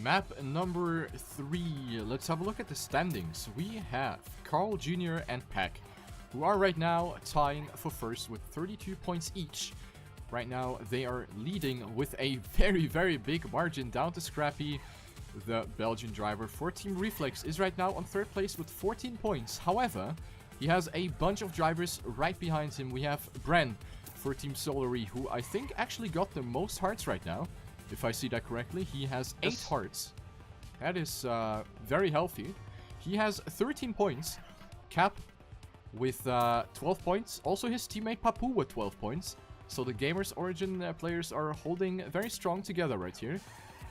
Map number 3. Let's have a look at the standings. We have Carl Jr. and Pack, who are right now tying for first with 32 points each. Right now, they are leading with a very, very big margin down to Scrappy. The Belgian driver for Team Reflex is right now on 3rd place with 14 points. However, he has a bunch of drivers right behind him. We have Bren for Team Solary, who I think actually got the most hearts right now. If I see that correctly, he has 8 hearts. That is very healthy. He has 13 points. Cap with 12 points. Also his teammate Papu with 12 points. So the Gamers Origin players are holding very strong together right here.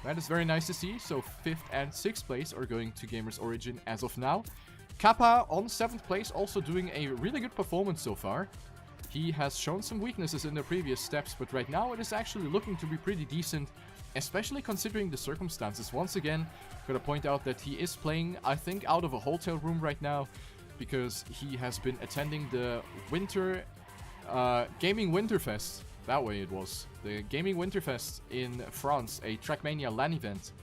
That is very nice to see. So 5th and 6th place are going to Gamers Origin as of now. Kappa on 7th place, also doing a really good performance so far. He has shown some weaknesses in the previous steps, but right now it is actually looking to be pretty decent, especially considering the circumstances. Once again, gotta point out that he is playing, I think, out of a hotel room right now, because he has been attending the Gaming Winterfest. That way it was. The Gaming Winterfest in France, a Trackmania LAN event,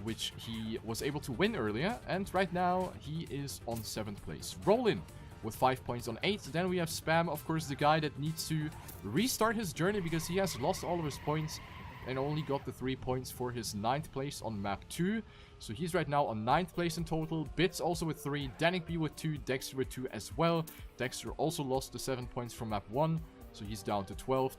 which he was able to win earlier, and right now he is on 7th place. Rollin with 5 points on 8. Then we have Spam, of course, the guy that needs to restart his journey because he has lost all of his points and only got the 3 points for his 9th place on map 2. So he's right now on 9th place in total. Bits also with 3, Danik B with 2, Dexter with 2 as well. Dexter also lost the 7 points from map 1, so he's down to 12th.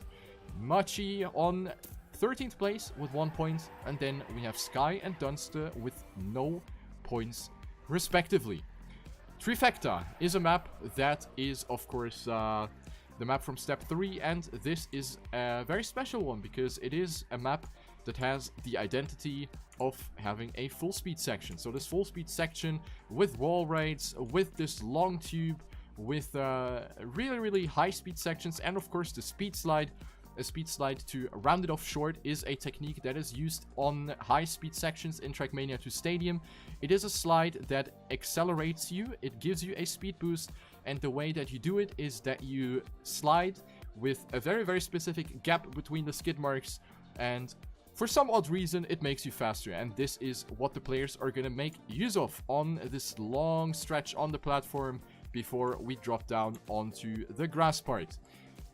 Machi on 13th place with 1 point, and then we have Sky and Dunster with no points respectively. Trifecta is a map that is, of course, the map from step 3, and this is a very special one because it is a map that has the identity of having a full speed section. So this full speed section with wall raids, with this long tube, with really high speed sections, and of course the speed slide. A speed slide to round it off short is a technique that is used on high speed sections in Trackmania 2 Stadium. It is a slide that accelerates you, it gives you a speed boost, and the way that you do it is that you slide with a very specific gap between the skid marks, and for some odd reason it makes you faster, and this is what the players are going to make use of on this long stretch on the platform before we drop down onto the grass part.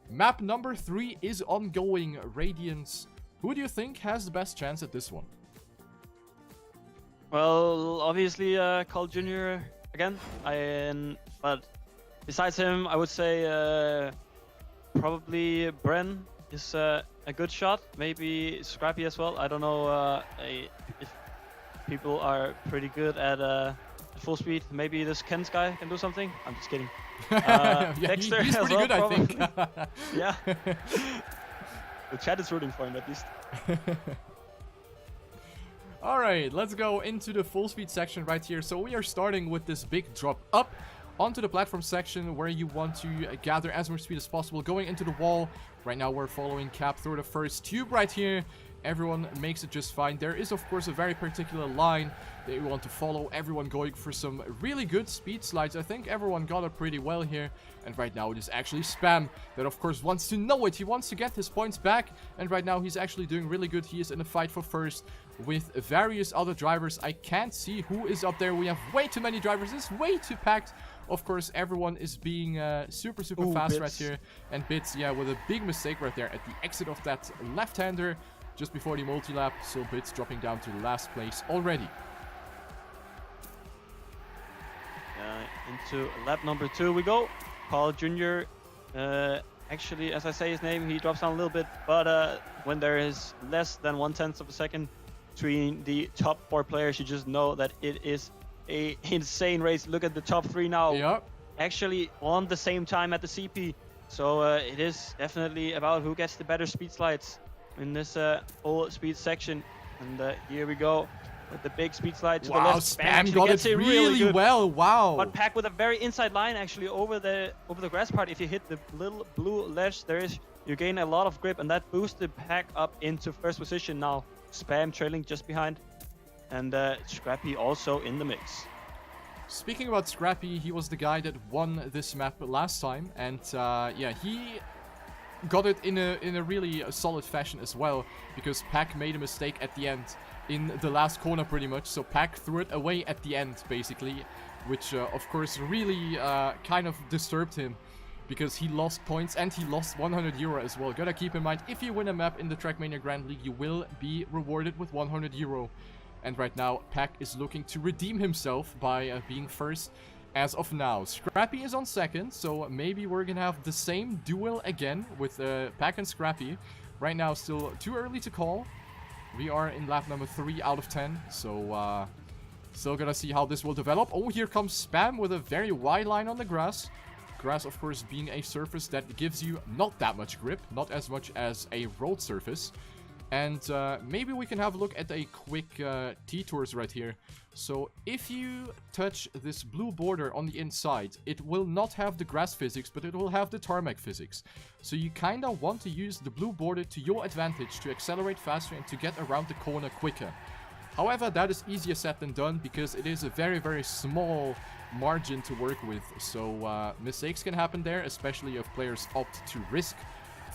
Map number 3 is ongoing, Radiance. Who do you think has the best chance at this one? Well, obviously Carl Jr. again, but besides him, I would say probably Bren is a good shot, maybe Scrappy as well. I don't know if people are pretty good at full speed. Maybe this Ken's guy can do something. I'm just kidding. Yeah, Dexter he's pretty well, good, I think. Yeah. The chat is rooting for him at least. Alright, let's go into the full speed section right here. So we are starting with this big drop up onto the platform section where you want to gather as much speed as possible, going into the wall. Right now we're following Cap through the first tube right here. Everyone makes it just fine. There is, of course, a very particular line that you want to follow. Everyone going for some really good speed slides. I think everyone got it pretty well here. And right now it is actually Spam that, of course, wants to know it. He wants to get his points back. And right now he's actually doing really good. He is in a fight for first with various other drivers. I can't see who is up there. We have way too many drivers. It's way too packed. Of course, everyone is being super fast right here. And Bits, yeah, with a big mistake right there at the exit of that left-hander just before the multi-lap. So Bits dropping down to last place already. Into lap number 2 we go. Carl Jr. Actually, as I say his name, he drops down a little bit, but when there is less than 1/10 of a second between the top 4 players, you just know that it is a insane race. Look at the top 3 now. Yep. Actually on the same time at the CP. So it is definitely about who gets the better speed slides in this full speed section. And here we go with the big speed slide to the left. Spam got it really well. Wow. But packed with a very inside line actually over the grass part. If you hit the little blue ledge, you gain a lot of grip, and that boosted Pack up into first position now. Spam trailing just behind, and Scrappy also in the mix. Speaking about Scrappy, he was the guy that won this map last time, and yeah, he got it in a really solid fashion as well, because Pack made a mistake at the end in the last corner pretty much, so Pack threw it away at the end basically, which of course really kind of disturbed him. because he lost points and he lost 100 euro as well. Gotta keep in mind, if you win a map in the Trackmania Grand League, you will be rewarded with 100 euro. And right now, Pack is looking to redeem himself by being first as of now. Scrappy is on second, so maybe we're gonna have the same duel again with Pack and Scrappy. Right now, still too early to call. We are in lap number 3 out of 10, so still gonna see how this will develop. Oh, here comes Spam with a very wide line on the grass. Grass, of course, being a surface that gives you not that much grip, not as much as a road surface. And maybe we can have a look at a quick T-Tours right here. So if you touch this blue border on the inside, it will not have the grass physics, but it will have the tarmac physics. So you kind of want to use the blue border to your advantage to accelerate faster and to get around the corner quicker. However, that is easier said than done because it is a very, very small margin to work with. So mistakes can happen there, especially if players opt to risk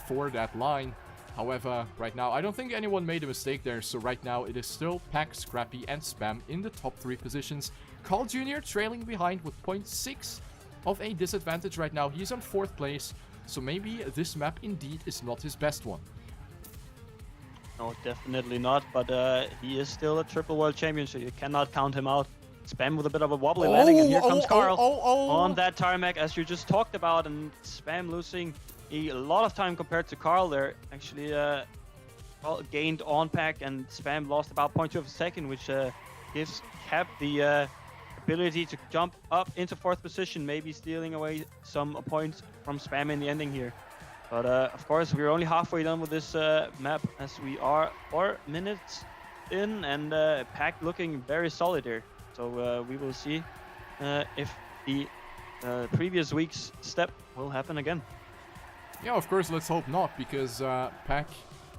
for that line. However, right now, I don't think anyone made a mistake there, so right now it is still Pack, Scrappy, and Spam in the top 3 positions. Carl Jr. trailing behind with 0.6 of a disadvantage right now. He's on 4th place, so maybe this map indeed is not his best one. No, definitely not, but he is still a triple world champion, so you cannot count him out. Spam with a bit of a wobbly landing, and here comes Carl on that tarmac, as you just talked about, and Spam losing a lot of time compared to Carl there. Actually, well, gained on Pack, and Spam lost about 0.2 of a second, which gives Cap the ability to jump up into 4th position, maybe stealing away some points from Spam in the ending here. But of course, we're only halfway done with this map, as we are 4 minutes in, and Pack looking very solid here. So we will see if the previous week's step will happen again. Yeah, of course, let's hope not, because Pack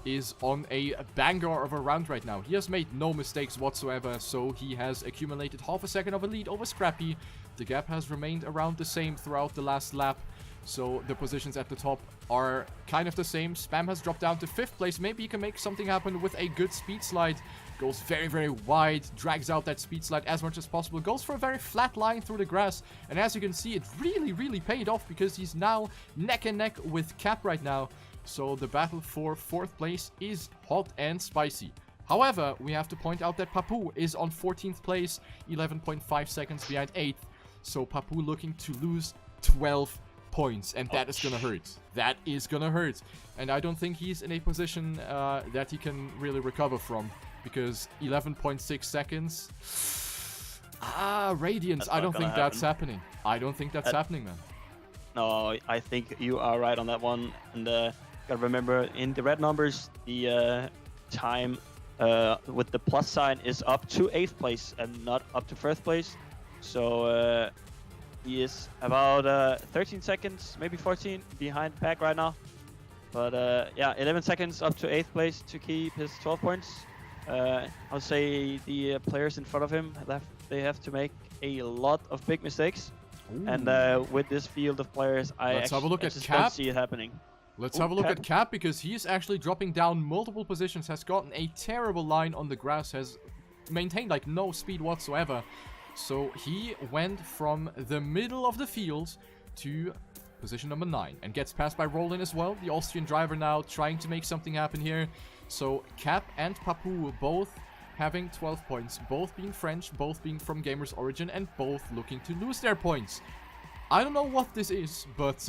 is on a banger of a round right now. He has made no mistakes whatsoever, so he has accumulated half a second of a lead over Scrappy. The gap has remained around the same throughout the last lap, so the positions at the top are kind of the same. Spam has dropped down to 5th place. Maybe he can make something happen with a good speed slide. Goes very, very wide, drags out that speed slide as much as possible, goes for a very flat line through the grass, and as you can see, it really, really paid off because he's now neck and neck with Cap right now. So the battle for 4th place is hot and spicy. However, we have to point out that Papu is on 14th place, 11.5 seconds behind 8th. So Papu looking to lose 12 points, and that is gonna hurt. That is gonna hurt. And I don't think he's in a position that he can really recover from, because 11.6 seconds. Radiance. I don't think that's happening. I don't think that's happening, man. No, I think you are right on that one. And gotta remember, in the red numbers, the time with the plus sign is up to 8th place and not up to 1st place. So he is about 13 seconds, maybe 14 behind Pack right now. But yeah, 11 seconds up to 8th place to keep his 12 points. I would say the players in front of him, they have to make a lot of big mistakes. Ooh. And with this field of players, I just don't see it happening. Let's have a look at Cap, because he's actually dropping down multiple positions, has gotten a terrible line on the grass, has maintained like no speed whatsoever. So he went from the middle of the field to position number 9 and gets passed by Roland as well, the Austrian driver now trying to make something happen here. So Cap and Papu both having 12 points, both being French, both being from Gamers Origin, and both looking to lose their points. I don't know what this is, but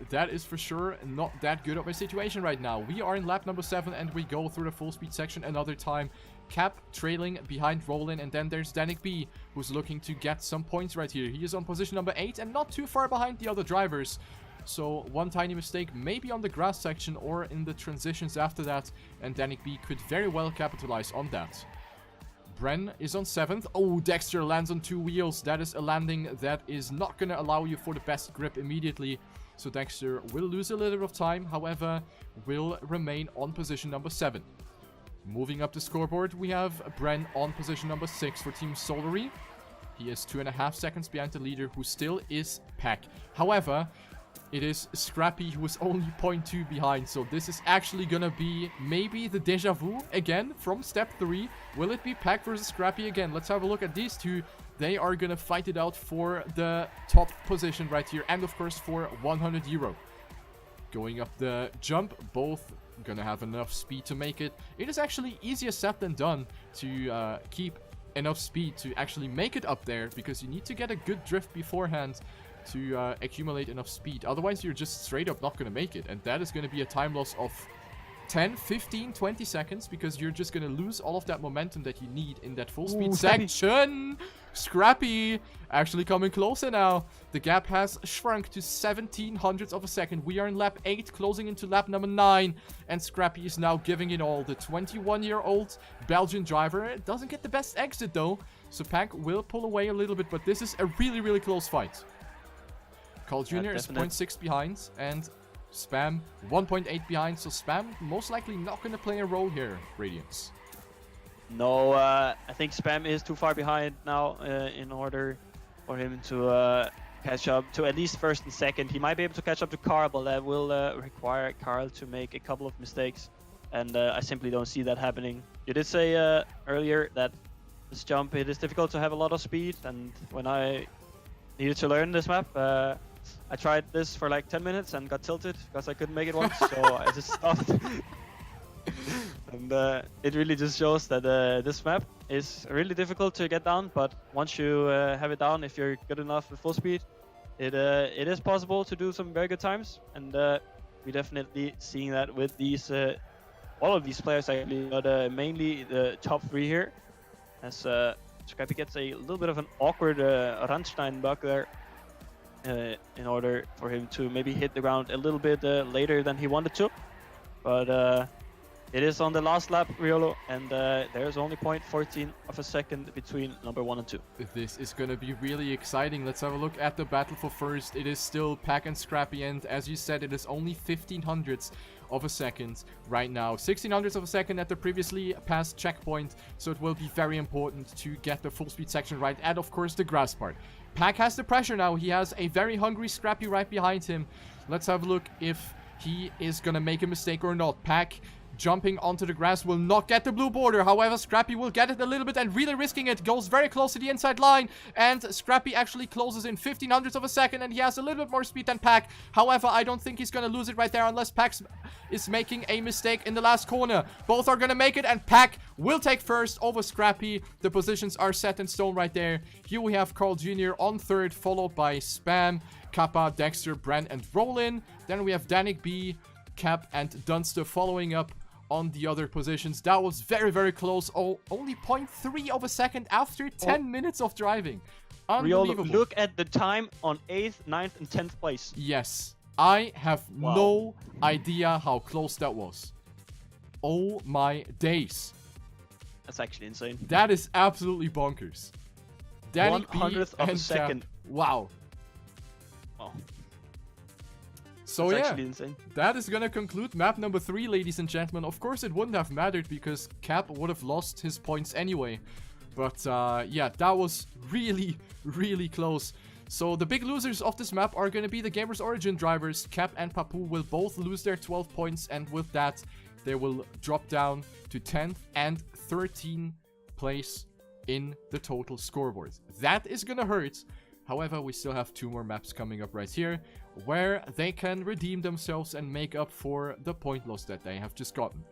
that is for sure not that good of a situation right now. We are in lap number 7 and we go through the full speed section another time. Cap trailing behind Roland, and then there's Danik B, who's looking to get some points right here. He is on position number 8 and not too far behind the other drivers. So one tiny mistake, maybe on the grass section or in the transitions after that, and Danik B could very well capitalize on that. Bren is on 7th. Oh, Dexter lands on 2 wheels. That is a landing that is not going to allow you for the best grip immediately. So Dexter will lose a little bit of time, however, will remain on position number 7. Moving up the scoreboard, we have Bren on position number 6 for Team Solary. He is 2.5 seconds behind the leader, who still is Pack. However, It is Scrappy, who is only 0.2 behind. So this is actually gonna be maybe the deja vu again from step 3. Will it be Pack versus Scrappy again? Let's have a look at these two. They are gonna fight it out for the top position right here. And of course for 100 euro. Going up the jump, both gonna have enough speed to make it. It is actually easier said than done to keep enough speed to actually make it up there, because you need to get a good drift beforehand to accumulate enough speed. Otherwise, you're just straight up not going to make it. And that is going to be a time loss of 10, 15, 20 seconds, because you're just going to lose all of that momentum that you need in that full speed section. Scrappy actually coming closer now. The gap has shrunk to 1700ths of a second. We are in lap 8, closing into lap number 9. And Scrappy is now giving it all. The 21-year-old Belgian driver doesn't get the best exit though. So Pack will pull away a little bit, but this is a really, really close fight. Carl Jr. is 0.6 behind, and Spam 1.8 behind, so Spam most likely not going to play a role here, Radiance. No, I think Spam is too far behind now in order for him to catch up to at least first and second. He might be able to catch up to Carl, but that will require Carl to make a couple of mistakes, and I simply don't see that happening. You did say earlier that this jump, it is difficult to have a lot of speed, and when I needed to learn this map, I tried this for like 10 minutes and got tilted because I couldn't make it once, so I just stopped. And it really just shows that this map is really difficult to get down, but once you have it down, if you're good enough with full speed, it is possible to do some very good times. And we're definitely seeing that with these all of these players actually, but mainly the top 3 here, as Scrappy gets a little bit of an awkward Randstein bug there. In order for him to maybe hit the ground a little bit later than he wanted to. But it is on the last lap, Riolu, and there's only 0.14 of a second between number 1 and 2. This is going to be really exciting. Let's have a look at the battle for first. It is still Pack and Scrappy, and as you said, it is only 1500ths of a second right now. 1600ths of a second at the previously passed checkpoint, so it will be very important to get the full speed section right, and of course the grass part. Pack has the pressure now. He has a very hungry Scrappy right behind him. Let's have a look if he is gonna make a mistake or not. Pack jumping onto the grass will not get the blue border. However, Scrappy will get it a little bit and really risking it. Goes very close to the inside line. And Scrappy actually closes in 1500ths of a second. And he has a little bit more speed than Pack. However, I don't think he's going to lose it right there unless Pack is making a mistake in the last corner. Both are going to make it. And Pack will take first over Scrappy. The positions are set in stone right there. Here we have Carl Jr. on third, followed by Spam, Kappa, Dexter, Brent, and Rollin. Then we have Danik B, Cap, and Dunster following up on the other positions. That was very, very close. Oh, only 0.3 of a second after 10 minutes of driving. Unbelievable. Riolu, look at the time on 8th, 9th, and 10th place. Yes. I have no idea how close that was. Oh my days. That's actually insane. That is absolutely bonkers. Danny 100th of a second. Wow. Wow. So That's yeah, actually insane. That is gonna conclude map number 3, ladies and gentlemen. Of course, it wouldn't have mattered because Cap would have lost his points anyway. But yeah, that was really, really close. So the big losers of this map are gonna be the Gamers Origin drivers. Cap and Papu will both lose their 12 points, and with that, they will drop down to 10th and 13th place in the total scoreboard. That is gonna hurt. However, we still have 2 more maps coming up right here, where they can redeem themselves and make up for the point loss that they have just gotten.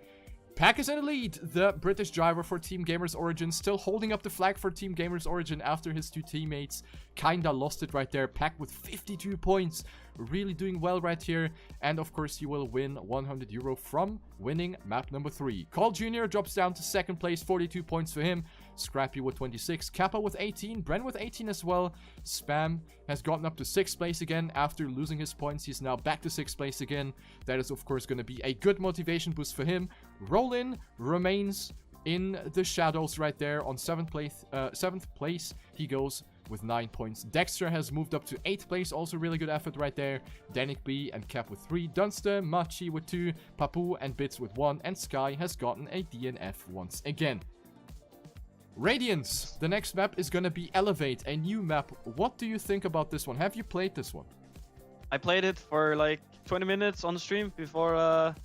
Pack is in the lead. The British driver for Team Gamers Origin still holding up the flag for Team Gamers Origin after his 2 teammates kinda lost it right there. Pack with 52 points. Really doing well right here. And of course, he will win 100 euro from winning map number 3. Carl Jr. drops down to 2nd place, 42 points for him. Scrappy with 26, Kappa with 18, Bren with 18 as well. Spam has gotten up to 6th place again after losing his points. He's now back to 6th place again. That is of course going to be a good motivation boost for him. Rollin remains in the shadows right there on 7th place. He goes with 9 points. Dexter has moved up to 8th place. Also really good effort right there. Danik B and Cap with 3. Dunster, Machi with 2. Papu and Bits with 1. And Sky has gotten a DNF once again. Radiance. The next map is going to be Elevate, a new map. What do you think about this one? Have you played this one? I played it for like 20 minutes on the stream before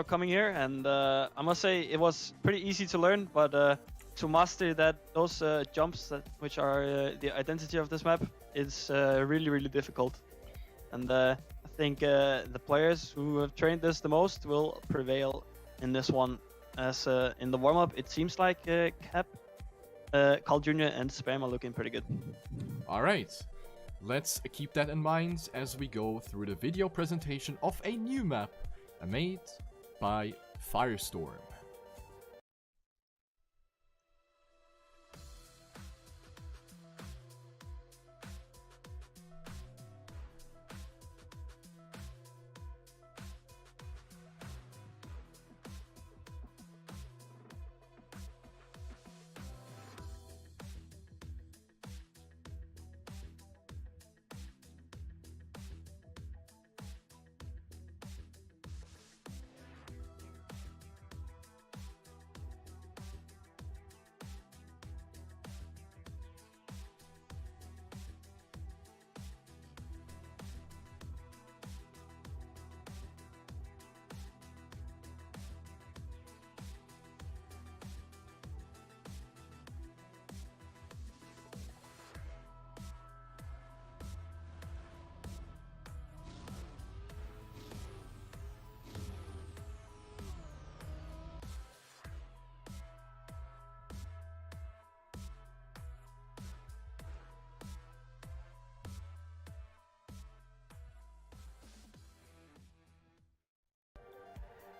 coming here, and I must say it was pretty easy to learn, but to master those jumps which are the identity of this map is really difficult. And I think the players who have trained this the most will prevail in this one, as in the warm-up it seems like Cap, Carl Jr. and Spam are looking pretty good. Alright, let's keep that in mind as we go through the video presentation of a new map made by Firestorm.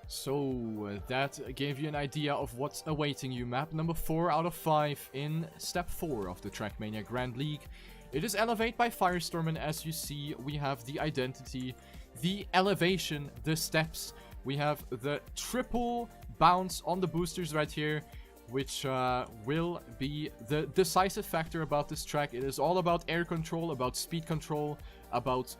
So that gave you an idea of what's awaiting you. Map number 4 out of 5 in step 4 of the Trackmania Grand League. It is Elevate by Firestorm, and as you see, we have the identity, the elevation, the steps. We have the triple bounce on the boosters right here, which will be the decisive factor about this track. It is all about air control, about speed control, about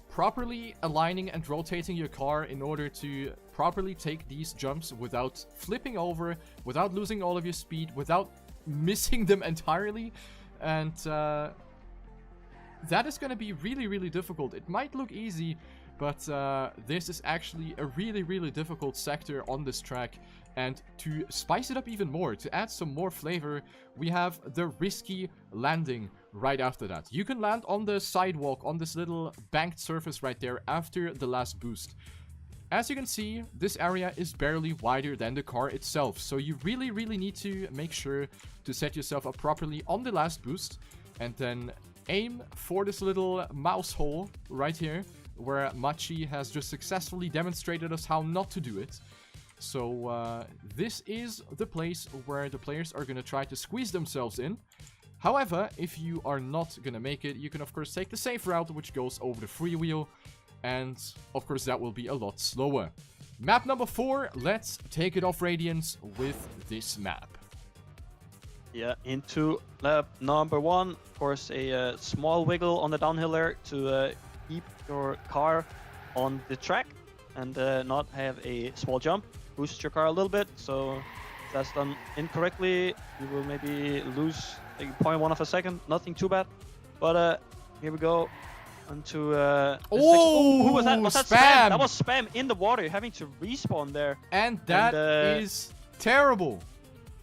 properly aligning and rotating your car in order to properly take these jumps without flipping over, without losing all of your speed, without missing them entirely. And that is going to be really difficult. It might look easy, but this is actually a really difficult sector on this track. And to spice it up even more, to add some more flavor, we have the risky landing right after that. You can land on the sidewalk, on this little banked surface right there after the last boost. As you can see, this area is barely wider than the car itself, so you really need to make sure to set yourself up properly on the last boost, and then aim for this little mouse hole right here, where Machi has just successfully demonstrated us how not to do it. So this is the place where the players are going to try to squeeze themselves in. However, if you are not going to make it, you can of course take the safe route, which goes over the freewheel. And of course that will be a lot slower. Map number 4, let's take it off Radiance with this map. Yeah, into lap number 1. Of course, a small wiggle on the downhill there to keep your car on the track and not have a small jump. Boost your car a little bit, so if that's done incorrectly, you will maybe lose like 0.1 of a second. Nothing too bad. But here we go. Onto who was that? Was that Spam? That was Spam in the water, having to respawn there. And that is terrible.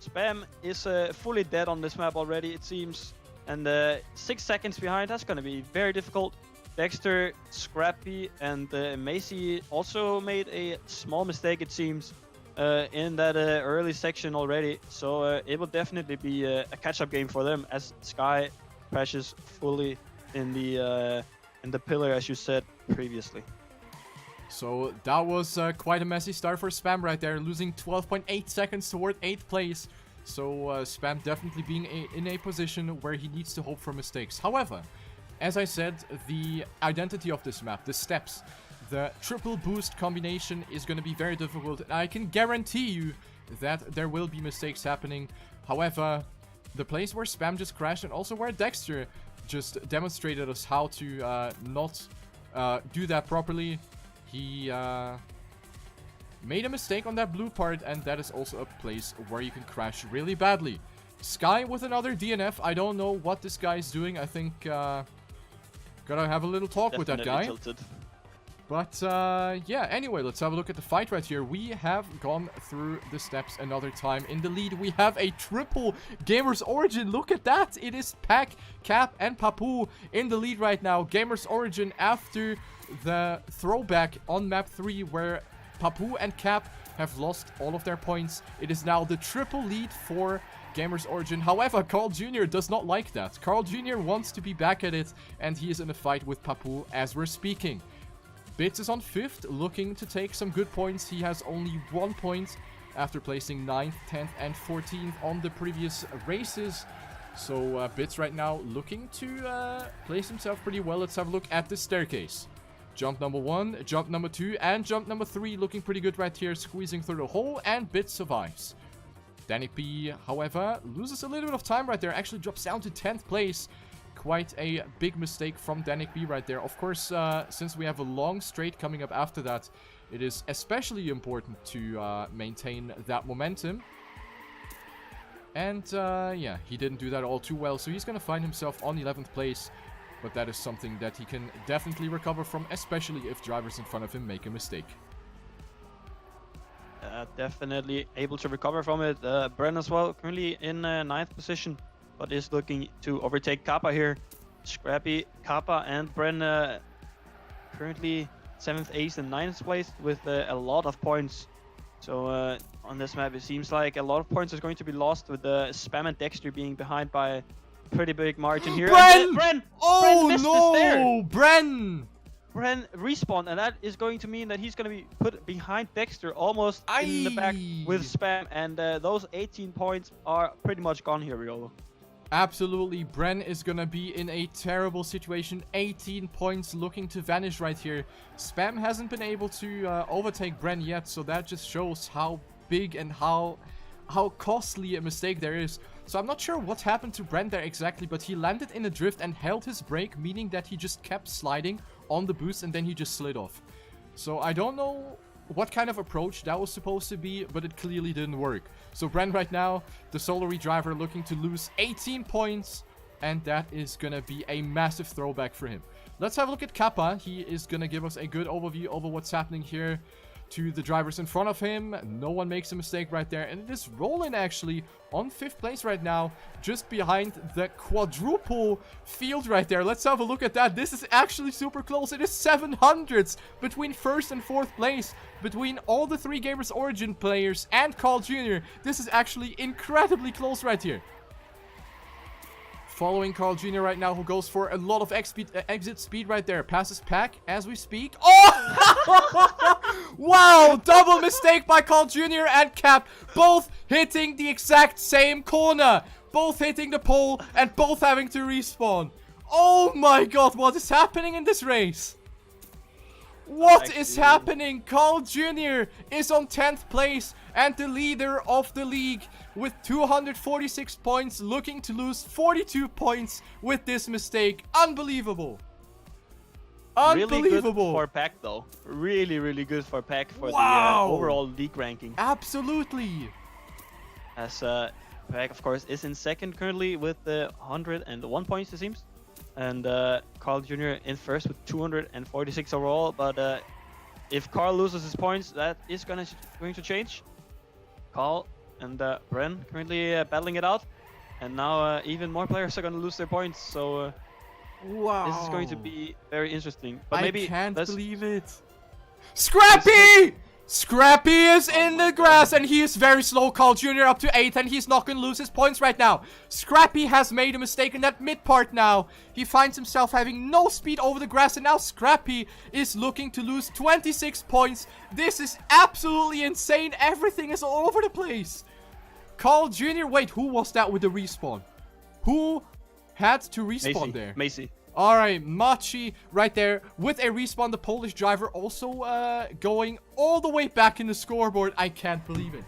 Spam is fully dead on this map already, it seems. And 6 seconds behind, that's going to be very difficult. Dexter, Scrappy, and Macy also made a small mistake, it seems, in that early section already. So it will definitely be a catch-up game for them, as Sky crashes fully in the pillar, as you said previously. So that was quite a messy start for Spam right there, losing 12.8 seconds toward 8th place. So Spam definitely being in a position where he needs to hope for mistakes. However, as I said, the identity of this map, the steps, the triple boost combination is going to be very difficult. And I can guarantee you that there will be mistakes happening. However, the place where Spam just crashed and also where Dexter just demonstrated us how to not do that properly. He made a mistake on that blue part, and that is also a place where you can crash really badly. Sky with another DNF. I don't know what this guy is doing. I think Gotta have a little talk with that Definitely guy. tilted. But, yeah, anyway, let's have a look at the fight right here. We have gone through the steps another time. In the lead, we have a triple Gamers Origin. Look at that. It is Pack, Cap, and Papu in the lead right now. Gamers Origin after the throwback on map 3 where Papu and Cap have lost all of their points. It is now the triple lead for Gamers Origin. However, Carl Jr. does not like that. Carl Jr. wants to be back at it, and he is in a fight with Papu as we're speaking. Bits is on 5th, looking to take some good points. He has only 1 point after placing 9th, 10th, and 14th on the previous races. So Bits right now looking to place himself pretty well. Let's have a look at the staircase. Jump number 1, jump number 2, and jump number 3 looking pretty good right here, squeezing through the hole, and Bits survives. Danik B, however, loses a little bit of time right there, actually drops down to 10th place. Quite a big mistake from Danik B right there. Of course, since we have a long straight coming up after that, it is especially important to maintain that momentum. And yeah, he didn't do that all too well, so he's going to find himself on 11th place. But that is something that he can definitely recover from, especially if drivers in front of him make a mistake. Definitely able to recover from it. Bren as well, currently in 9th position, but is looking to overtake Kappa here. Scrappy, Kappa, and Bren currently 7th, 8th, and 9th place with a lot of points. So on this map, it seems like a lot of points is going to be lost with Spam and Dexter being behind by a pretty big margin here. Bren! Bren! Oh Bren missed no! this there. Bren! Bren respawned, and that is going to mean that he's going to be put behind Dexter almost in the back with Spam, and those 18 points are pretty much gone here, Riolu. Absolutely, Bren is gonna be in a terrible situation. 18 points looking to vanish right here. Spam hasn't been able to overtake Bren yet, so that just shows how big and how costly a mistake there is. So I'm not sure what happened to Bren there exactly, but he landed in a drift and held his brake, meaning that he just kept sliding on the boost and then he just slid off. So I don't know what kind of approach that was supposed to be, but it clearly didn't work. So Bren right now, the Solary driver, looking to lose 18 points, and that is gonna be a massive throwback for him. Let's have a look at Kappa. He is gonna give us a good overview over what's happening here to the drivers in front of him. No one makes a mistake right there, and it is Roland actually on 5th place right now, just behind the quadruple field right there. Let's have a look at that. This is actually super close. It is 700s between 1st and 4th place, between all the 3 Gamers Origin players and Carl Jr. This is actually incredibly close right here. Following Carl Jr. right now, who goes for a lot of exit speed right there. Passes Pack as we speak. Oh! Wow! Double mistake by Carl Jr. and Cap. Both hitting the exact same corner. Both hitting the pole and both having to respawn. Oh my god, what is happening in this race? What is happening? Carl Jr. is on 10th place and the leader of the league with 246 points, looking to lose 42 points with this mistake. Unbelievable. Unbelievable. Really good for Pack, though. Really, really good for Pack for the overall league ranking. Absolutely. As Pack, of course, is in 2nd currently with 101 points, it seems. And Carl Jr. in 1st with 246 overall. But if Carl loses his points, that is going to change. Carl and Bren currently battling it out. And now even more players are going to lose their points. So wow, this is going to be very interesting. But maybe I can't believe it. Scrappy! Scrappy is in the grass and he is very slow. Carl Jr. up to 8th and he's not going to lose his points right now. Scrappy has made a mistake in that mid part now. He finds himself having no speed over the grass and now Scrappy is looking to lose 26 points. This is absolutely insane. Everything is all over the place. Carl Jr. Wait, who was that with the respawn? Who had to respawn there? Macy. Alright, Machi right there with a respawn. The Polish driver also going all the way back in the scoreboard. I can't believe it.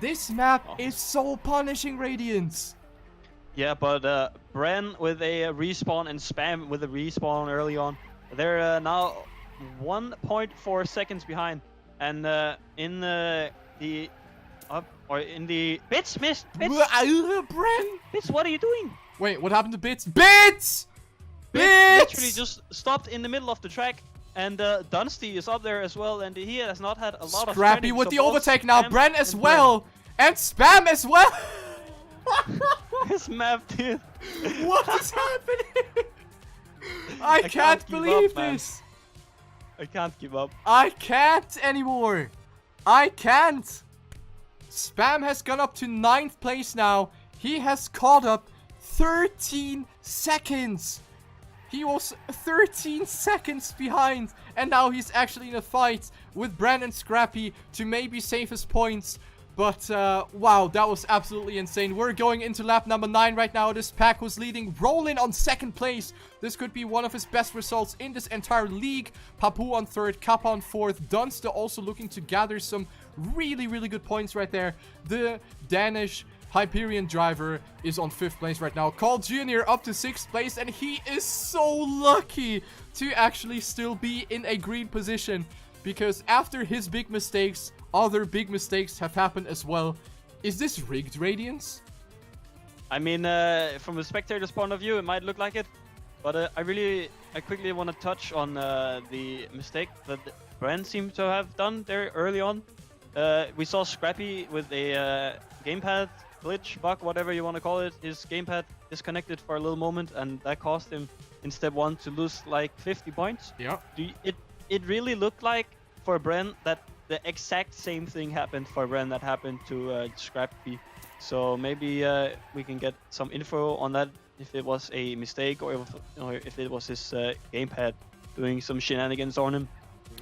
This map is so punishing, Radiance. Yeah, but Bren with a respawn and Spam with a respawn early on. They're now 1.4 seconds behind. And in the Bits missed. Bits, Bren. Bits, what are you doing? Wait, what happened to Bits? Bits! literally just stopped in the middle of the track. And Dunsty is up there as well, and he has not had a lot of Scrappy training, with so the both overtake now. Spam Bren as and well. And Spam as well. Bren. His map, dude. What is happening? I can't believe this. I can't give up. I can't anymore. I can't. Spam has gone up to 9th place now. He has caught up 13 seconds. He was 13 seconds behind, and now he's actually in a fight with Bren and Scrappy to maybe save his points. But, wow, that was absolutely insane. We're going into lap number 9 right now. This pack was leading Roland on 2nd place. This could be one of his best results in this entire league. Papu on 3rd, Kappa on 4th. Dunster also looking to gather some really, really good points right there. The Danish Hyperion driver is on 5th place right now. Carl Jr. up to 6th place, and he is so lucky to actually still be in a green position, because after his big mistakes, other big mistakes have happened as well. Is this rigged, Radiance? I mean, from a spectator's point of view, it might look like it, but I quickly want to touch on the mistake that Bren seemed to have done there early on. We saw Scrappy with a gamepad glitch, bug, whatever you want to call it. His gamepad disconnected for a little moment, and that caused him in step 1 to lose like 50 points. Yeah. It really looked like for Bren that the exact same thing happened for Bren that happened to Scrappy. So maybe we can get some info on that, if it was a mistake or if it was his gamepad doing some shenanigans on him.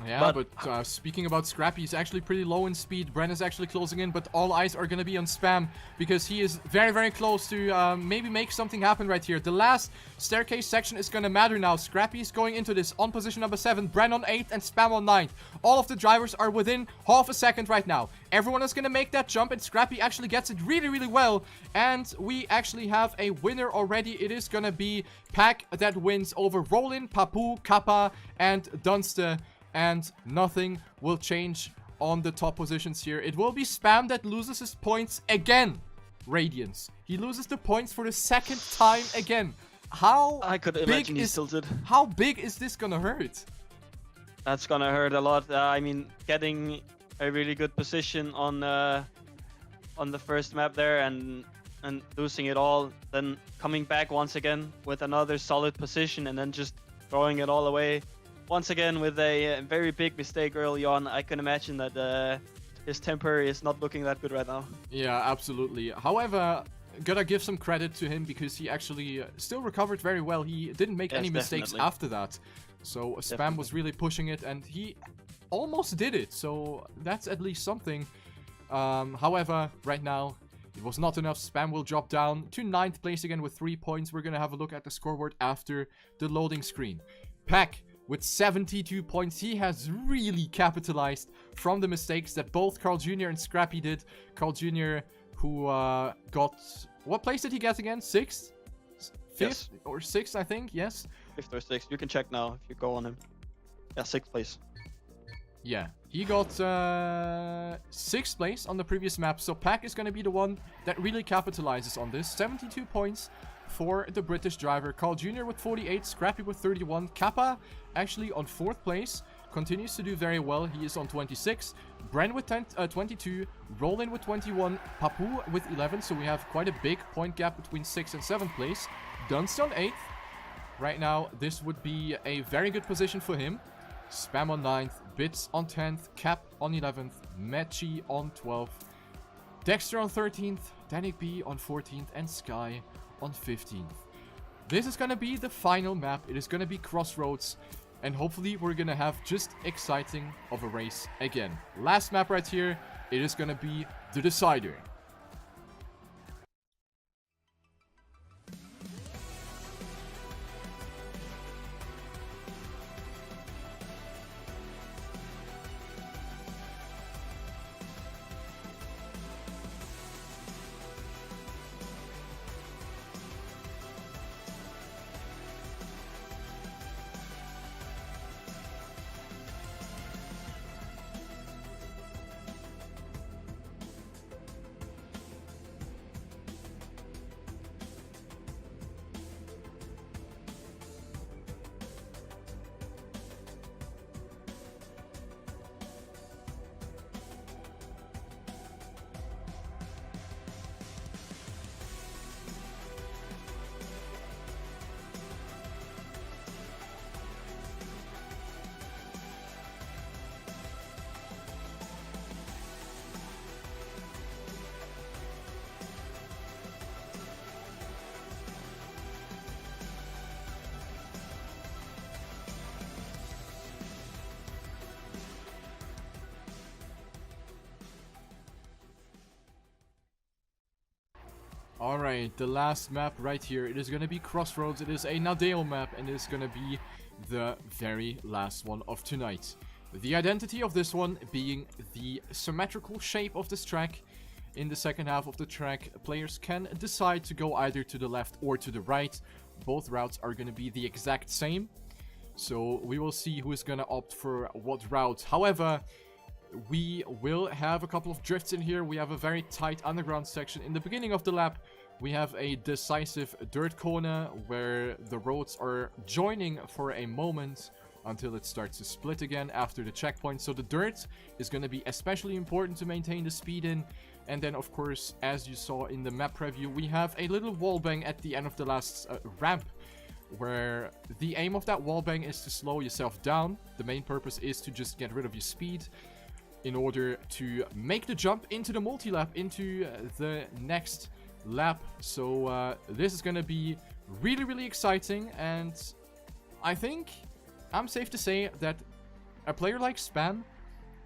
Yeah, but speaking about Scrappy, he's actually pretty low in speed. Bren is actually closing in, but all eyes are going to be on Spam, because he is very, very close to maybe make something happen right here. The last staircase section is going to matter now. Scrappy is going into this on position number 7, Bren on 8th, and Spam on 9th. All of the drivers are within half a second right now. Everyone is going to make that jump, and Scrappy actually gets it really, really well. And we actually have a winner already. It is going to be Pack that wins over Roland, Papu, Kappa, and Dunster. And nothing will change on the top positions here. It will be Spam that loses his points again. Radiance. He loses the points for the 2nd time again. I could imagine he's tilted. How big is this gonna hurt? That's gonna hurt a lot. I mean, getting a really good position on the first map there and losing it all, then coming back once again with another solid position and then just throwing it all away. Once again, with a very big mistake early on, I can imagine that his temper is not looking that good right now. Yeah, absolutely. However, gotta give some credit to him, because he actually still recovered very well. He didn't make any mistakes after that. So Spam was really pushing it, and he almost did it. So that's at least something. However, right now, it was not enough. Spam will drop down to 9th place again with 3 points. We're gonna have a look at the scoreboard after the loading screen. Pack with 72 points. He has really capitalized from the mistakes that both Carl Jr. and Scrappy did. Carl Jr., who got... What place did he get again? 6th? 5th? Or 6th, I think? Yes? 5th or 6th. You can check now if you go on him. Yeah, 6th place. Yeah. He got 6th place on the previous map. So Pack is going to be the one that really capitalizes on this. 72 points for the British driver. Carl Jr. with 48, Scrappy with 31, Kappa actually on 4th place, continues to do very well. He is on 26, Bren with 22, Roland with 21, Papu with 11, so we have quite a big point gap between 6th and 7th place. Dunst on 8th. Right now, this would be a very good position for him. Spam on 9th, Bits on 10th, Cap on 11th, Mechi on 12th, Dexter on 13th, Danik B on 14th, and Sky on 15th. This is gonna be the final map. It is gonna be Crossroads, and hopefully we're gonna have just exciting of a race again. Last map right here, it is gonna be the decider. Alright, the last map right here. It is going to be Crossroads. It is a Nadeo map, and it is going to be the very last one of tonight. The identity of this one being the symmetrical shape of this track. In the second half of the track, players can decide to go either to the left or to the right. Both routes are going to be the exact same. So we will see who is going to opt for what route. However, we will have a couple of drifts in here. We have a very tight underground section. In the beginning of the lap, we have a decisive dirt corner where the roads are joining for a moment until it starts to split again after the checkpoint. So the dirt is going to be especially important to maintain the speed in. And then, of course, as you saw in the map preview, we have a little wallbang at the end of the last ramp, where the aim of that wallbang is to slow yourself down. The main purpose is to just get rid of your speed in order to make the jump into the multi-lap, into the next lap. So this is going to be really, really exciting. And I think I'm safe to say that a player like Spam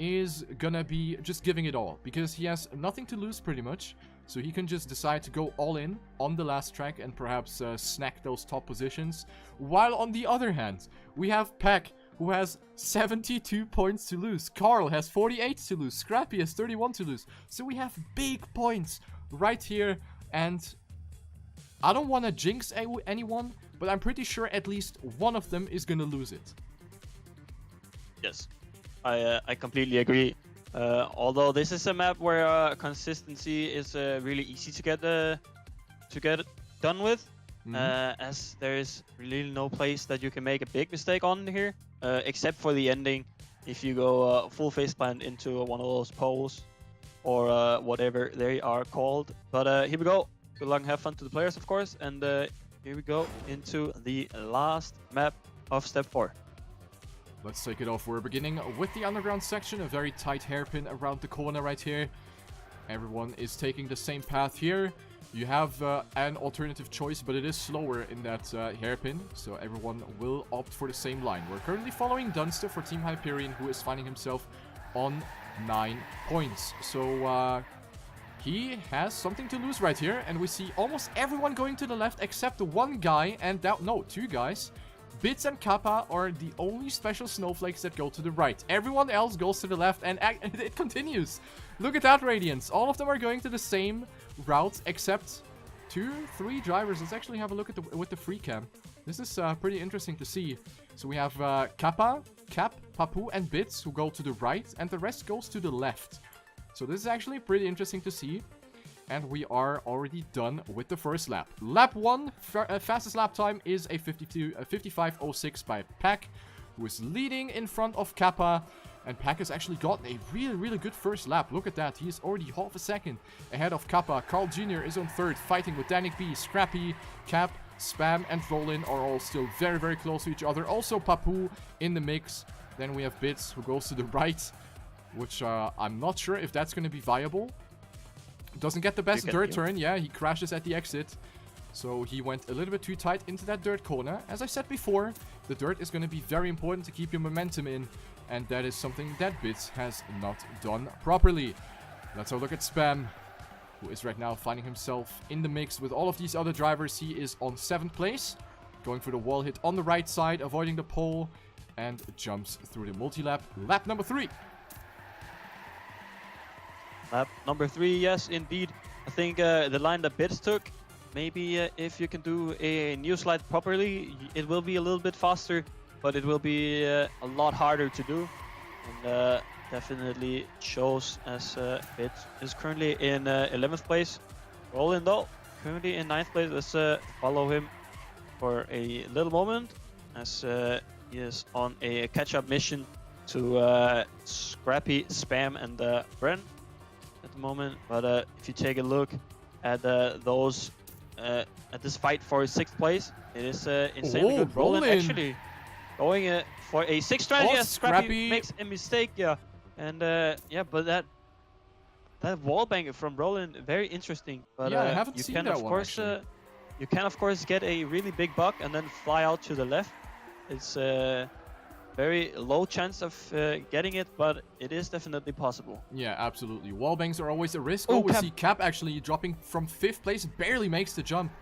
is gonna be just giving it all, because he has nothing to lose pretty much. So he can just decide to go all in on the last track and perhaps snack those top positions. While on the other hand, we have Peck, who has 72 points to lose. Carl has 48 to lose. Scrappy has 31 to lose. So we have big points right here. And I don't want to jinx anyone, but I'm pretty sure at least one of them is going to lose it. Yes, I completely agree. Although this is a map where consistency is really easy to get done with, as there is really no place that you can make a big mistake on here, except for the ending. If you go full faceplant into one of those poles or whatever they are called. But here we go. Good luck and have fun to the players, of course. And here we go into the last map of step 4. Let's take it off. We're beginning with the underground section, a very tight hairpin around the corner right here. Everyone is taking the same path here. You have an alternative choice, but it is slower in that hairpin, so everyone will opt for the same line. We're currently following Dunster for Team Hyperion, who is finding himself on 9 points. So he has something to lose right here, and we see almost everyone going to the left except the one guy, and two guys. Bits and Kappa are the only special snowflakes that go to the right. Everyone else goes to the left, and it continues. Look at that, Radiance. All of them are going to the same route, except 2-3 drivers. Let's actually have a look at with the free cam. This is pretty interesting to see. So we have Kappa, Cap, Papu, and Bits who go to the right, and the rest goes to the left. So this is actually pretty interesting to see. And we are already done with the first lap. Lap 1, fastest lap time is a 55.06 by Pack, who is leading in front of Kappa. And Pack has actually gotten a really, really good first lap. Look at that. He is already half a second ahead of Kappa. Carl Jr. is on third, fighting with Danik B, Scrappy, Cap, Spam, and Rollin are all still very, very close to each other. Also Papu in the mix. Then we have Bits, who goes to the right, which I'm not sure if that's going to be viable. Doesn't get the best dirt turn. Yeah, he crashes at the exit. So he went a little bit too tight into that dirt corner. As I said before, the dirt is going to be very important to keep your momentum in. And that is something that Bits has not done properly. Let's have a look at Spam, who is right now finding himself in the mix with all of these other drivers. He is on 7th place, going for the wall hit on the right side, avoiding the pole, and jumps through the multi-lap. Lap number 3. Lap number 3, yes, indeed. I think the line that Bits took, maybe if you can do a new slide properly, it will be a little bit faster, but it will be a lot harder to do. And definitely shows as Bits is currently in 11th place. Roland, though, currently in 9th place. Let's follow him for a little moment, as he is on a catch-up mission to Scrappy, Spam, and Bren at the moment. But if you take a look at those at this fight for 6th place, it is insanely good. Roland actually going for a 6th strategy. Yes, Scrappy makes a mistake. Yeah, and yeah, but that wallbang from Roland, very interesting. But yeah, I haven't seen that one, actually. You can of course get a really big buck and then fly out to the left. It's very low chance of getting it, but it is definitely possible. Yeah, absolutely. Wallbangs are always a risk. Oh, We Cap. see Cap actually dropping from 5th place, barely makes the jump,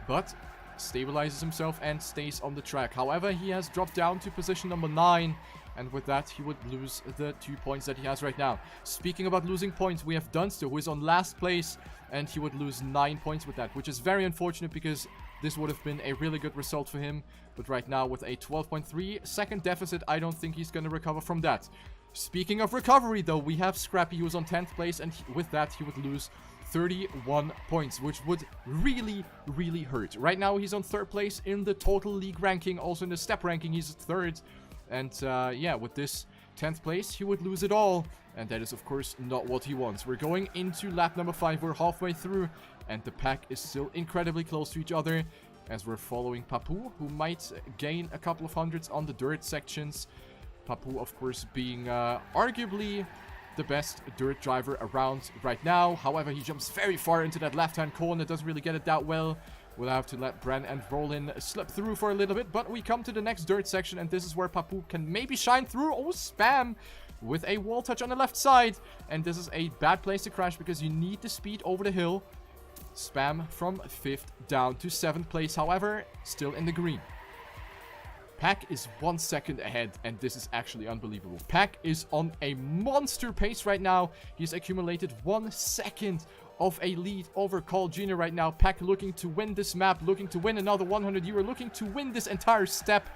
but stabilizes himself and stays on the track. However, he has dropped down to position number 9, and with that, he would lose the 2 points that he has right now. Speaking about losing points, we have Dunster, who is on last place, and he would lose 9 points with that, which is very unfortunate because this would have been a really good result for him. But right now, with a 12.3 second deficit, I don't think he's going to recover from that. Speaking of recovery, though, we have Scrappy, who is on 10th place, and with that, he would lose 31 points, which would really, really hurt. Right now, he's on 3rd place in the total league ranking. Also in the step ranking, he's 3rd. And yeah, with this 10th place, he would lose it all. And that is, of course, not what he wants. We're going into lap number 5. We're halfway through. And the pack is still incredibly close to each other, as we're following Papu, who might gain a couple of hundreds on the dirt sections. Papu, of course, being arguably the best dirt driver around right now. However, he jumps very far into that left-hand corner, doesn't really get it that well. We'll have to let Bren and Rollin slip through for a little bit, but we come to the next dirt section, and this is where Papu can maybe shine through. Oh, Spam with a wall touch on the left side, and this is a bad place to crash because you need the speed over the hill. Spam from 5th down to 7th place, however, still in the green. Pack is 1 second ahead, and this is actually unbelievable. Pack is on a monster pace right now. He's accumulated 1 second of a lead over Carl Jr. right now. Pack looking to win this map, looking to win another 100 euro, looking to win this entire step,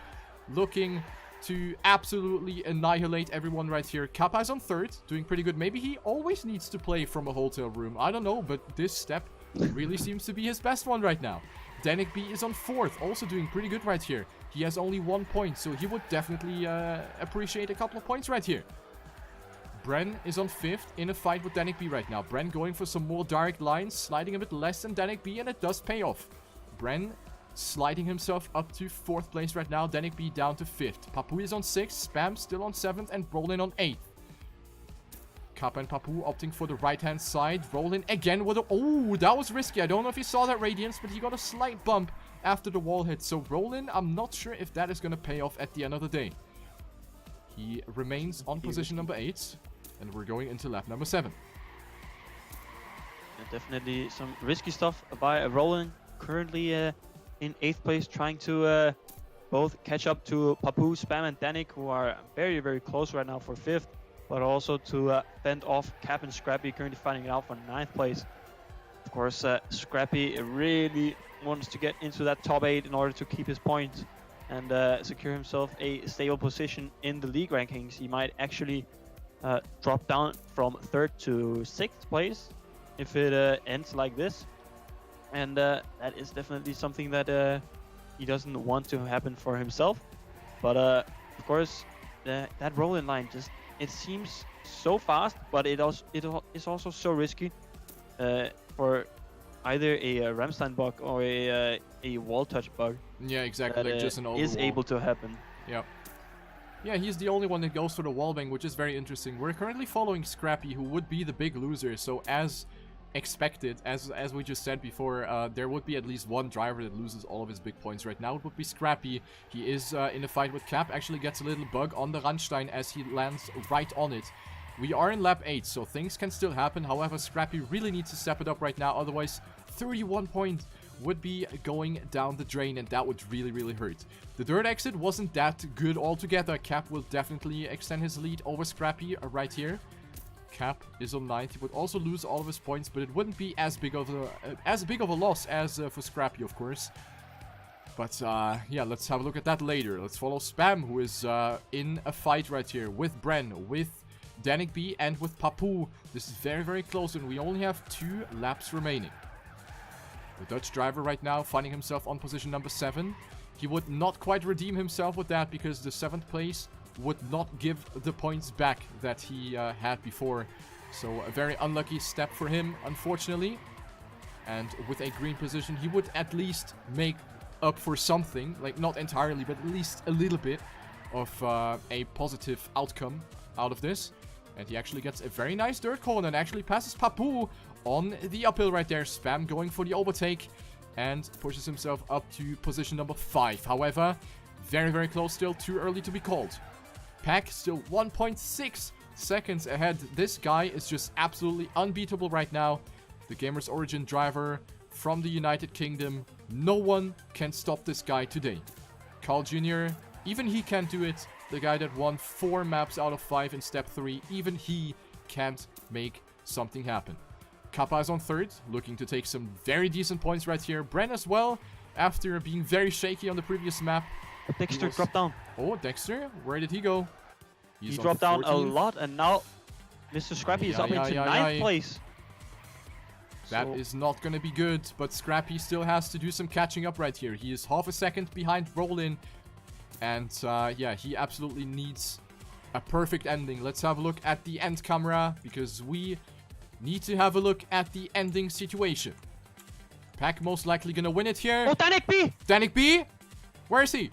looking to absolutely annihilate everyone right here. Kappa is on 3rd, doing pretty good. Maybe he always needs to play from a hotel room. I don't know, but this step really seems to be his best one right now. Danik B is on 4th, also doing pretty good right here. He has only 1 point, so he would definitely appreciate a couple of points right here. Bren is on 5th in a fight with Danik B right now. Bren going for some more direct lines, sliding a bit less than Danik B, and it does pay off. Bren sliding himself up to 4th place right now. Danik B down to 5th. Papu is on 6th, Spam still on 7th, and Rollin on 8th. Kappa and Papu opting for the right-hand side. Rollin again with a... Oh, that was risky. I don't know if you saw that, Radiance, but he got a slight bump after the wall hit. So Rollin, I'm not sure if that is going to pay off at the end of the day. He remains on position number 8, and we're going into lap number 7. And definitely some risky stuff by Rollin, currently in 8th place, trying to both catch up to Papu, Spam, and Danik, who are very, very close right now for 5th. But also to fend off Cap and Scrappy, currently fighting it out for 9th place. Of course, Scrappy really wants to get into that top 8 in order to keep his point and secure himself a stable position in the league rankings. He might actually drop down from 3rd to 6th place if it ends like this. And that is definitely something that he doesn't want to happen for himself. But of course, that rolling line just... It seems so fast, but it is also so risky for either a Ramstein bug or a wall touch bug. Yeah, exactly. That, like just an overwall. Is able to happen. Yeah. Yeah, he's the only one that goes for the wallbang, which is very interesting. We're currently following Scrappy, who would be the big loser. So as expected, as we just said before, there would be at least one driver that loses all of his big points. Right now it would be Scrappy. He is in a fight with Cap, actually gets a little bug on the Randstein as he lands right on it. We are in lap 8, so things can still happen. However, Scrappy really needs to step it up right now, otherwise 31 points would be going down the drain, and that would really, really hurt. The dirt exit wasn't that good altogether. Cap will definitely extend his lead over Scrappy right here. Cap is on 9th. He would also lose all of his points, but it wouldn't be as big of a loss as for Scrappy, of course. But yeah, let's have a look at that later. Let's follow Spam, who is in a fight right here with Bren, with Danik B, and with Papu. This is very, very close, and we only have 2 laps remaining. The Dutch driver right now finding himself on position number 7. He would not quite redeem himself with that because the 7th place would not give the points back that he had before. So a very unlucky step for him, unfortunately. And with a green position, he would at least make up for something. Like, not entirely, but at least a little bit of a positive outcome out of this. And he actually gets a very nice dirt corner and actually passes Papu on the uphill right there. Spam going for the overtake and pushes himself up to position number 5. However, Very, very close still. Too early to be called. Pack still 1.6 seconds ahead. This guy is just absolutely unbeatable right now. The Gamers Origin driver from the United Kingdom. No one can stop this guy today. Carl Jr., even he can't do it. The guy that won 4 maps out of 5 in Step 3, even he can't make something happen. Kappa is on 3rd, looking to take some very decent points right here. Bren as well, after being very shaky on the previous map. Dexter dropped down. Oh, Dexter, where did he go? He dropped down a lot, and now Mr. Scrappy is up into 9th place. That is not going to be good, but Scrappy still has to do some catching up right here. He is half a second behind Rollin, and yeah, he absolutely needs a perfect ending. Let's have a look at the end camera, because we need to have a look at the ending situation. Pack most likely going to win it here. Oh, Danik B! Danik B? Where is he?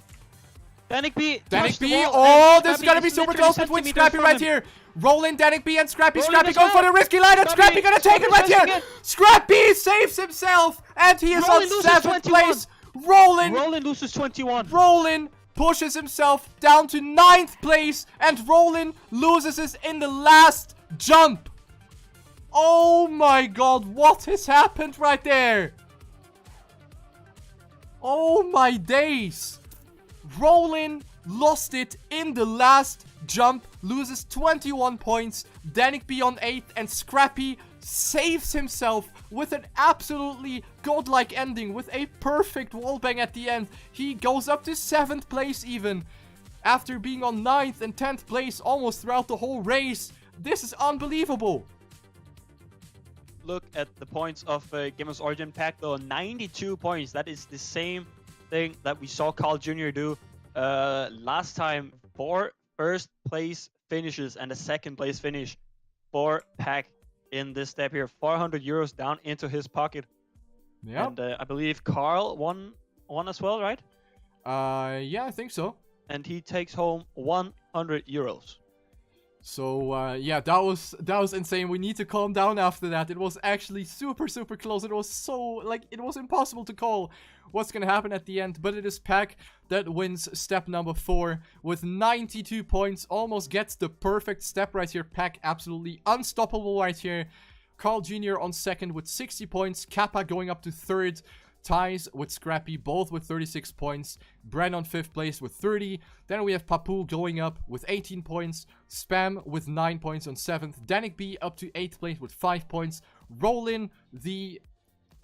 Danik B! Danik B! Oh, this is going to be super close between Scrappy right here. Rollin, Danik B, and Scrappy. Scrappy going for the risky line, and Scrappy going to take it right here. Scrappy saves himself, and he is on 7th place. Rollin loses 21. Rollin pushes himself down to 9th place, and Rollin loses it in the last jump. Oh my god, what has happened right there? Oh my days. Rollin lost it in the last jump, loses 21 points. Danik B on 8th, and Scrappy saves himself with an absolutely godlike ending, with a perfect wallbang at the end. He goes up to 7th place even, after being on 9th and 10th place almost throughout the whole race. This is unbelievable. Look at the points of Gamers Origin Pack though, 92 points. That is the same thing that we saw Carl Jr. do last time. 4 first place finishes and a 2nd place finish for Pack in this step here. 400 euros down into his pocket. Yeah. And I believe Carl won as well, right? Yeah, I think so. And he takes home 100 euros. So, yeah, that was insane. We need to calm down after that. It was actually super, super close. It was so, like, it was impossible to call what's gonna happen at the end. But it is Pack that wins step number 4 with 92 points. Almost gets the perfect step right here. Pack absolutely unstoppable right here. Carl Jr. on 2nd with 60 points. Kappa going up to 3rd. Ties with Scrappy, both with 36 points. Bren on 5th place with 30. Then we have Papu going up with 18 points. Spam with 9 points on 7th. Danik B up to 8th place with 5 points. Rollin, the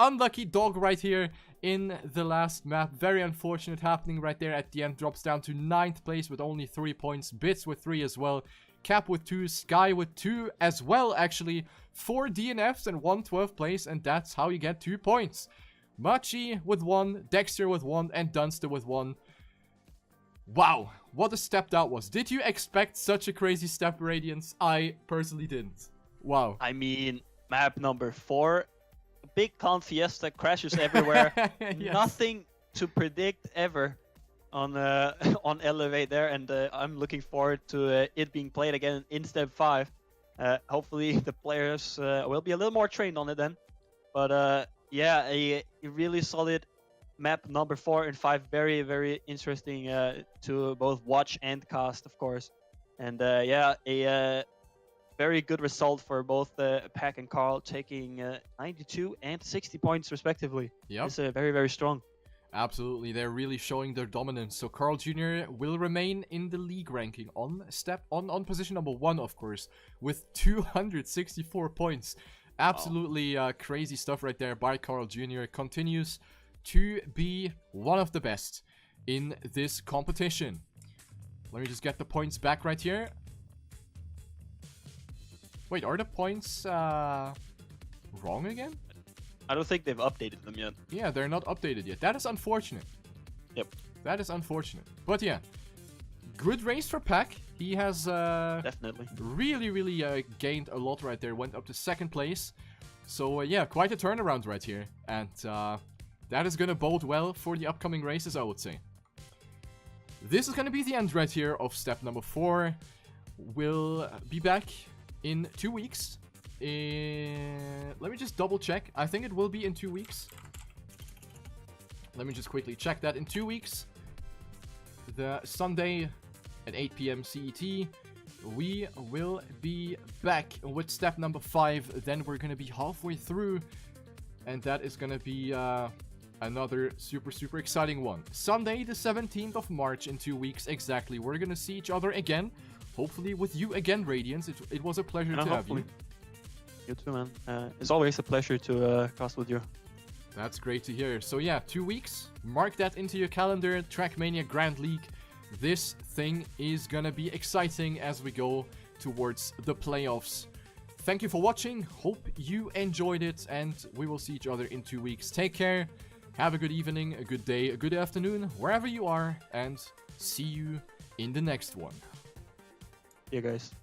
unlucky dog right here in the last map. Very unfortunate happening right there at the end. Drops down to 9th place with only 3 points. Bits with 3 as well. Cap with 2. Sky with 2 as well, actually. 4 DNFs and 1 12th place. And that's how you get 2 points. Machi with 1, Dexter with 1, and Dunster with 1. Wow, what a step that was. Did you expect such a crazy step, Radiance? I personally didn't. Wow. I mean, map number 4. Big Con Fiesta, crashes everywhere. Yes. Nothing to predict ever on on Elevate there, and I'm looking forward to it being played again in step 5. Hopefully the players will be a little more trained on it then. But yeah, a really solid map number 4 and 5. Very, very interesting to both watch and cast, of course. And yeah, a very good result for both Pack and Carl, taking 92 and 60 points respectively. Yep. It's very, very strong. Absolutely, they're really showing their dominance. So Carl Jr. will remain in the league ranking on position number 1, of course, with 264 points. Absolutely crazy stuff right there by Carl Jr. Continues to be one of the best in this competition. Let me just get the points back right here. Wait, are the points wrong again? I don't think they've updated them yet. Yeah, they're not updated yet. That is unfortunate. Yep. That is unfortunate. But yeah, good race for Pack. He has definitely really gained a lot right there. Went up to 2nd place. So yeah, quite a turnaround right here. And that is going to bode well for the upcoming races, I would say. This is going to be the end right here of step number 4. We'll be back in 2 weeks. Let me just double check. I think it will be in 2 weeks. Let me just quickly check that. In 2 weeks, the Sunday at 8 p.m. CET, we will be back with step number 5. Then we're gonna be halfway through, and that is gonna be another super exciting one. Sunday the 17th of March, in 2 weeks exactly. We're gonna see each other again, hopefully with you again, Radiance. It was a pleasure to have you. You too, man. It's always a pleasure to cast with you. That's great to hear. So yeah, 2 weeks. Mark that into your calendar. Trackmania Grand League. This thing is gonna be exciting as we go towards the playoffs. Thank you for watching. Hope you enjoyed it, and we will see each other in 2 weeks. Take care. Have a good evening, a good day, a good afternoon, wherever you are, and see you in the next one. Yeah, guys.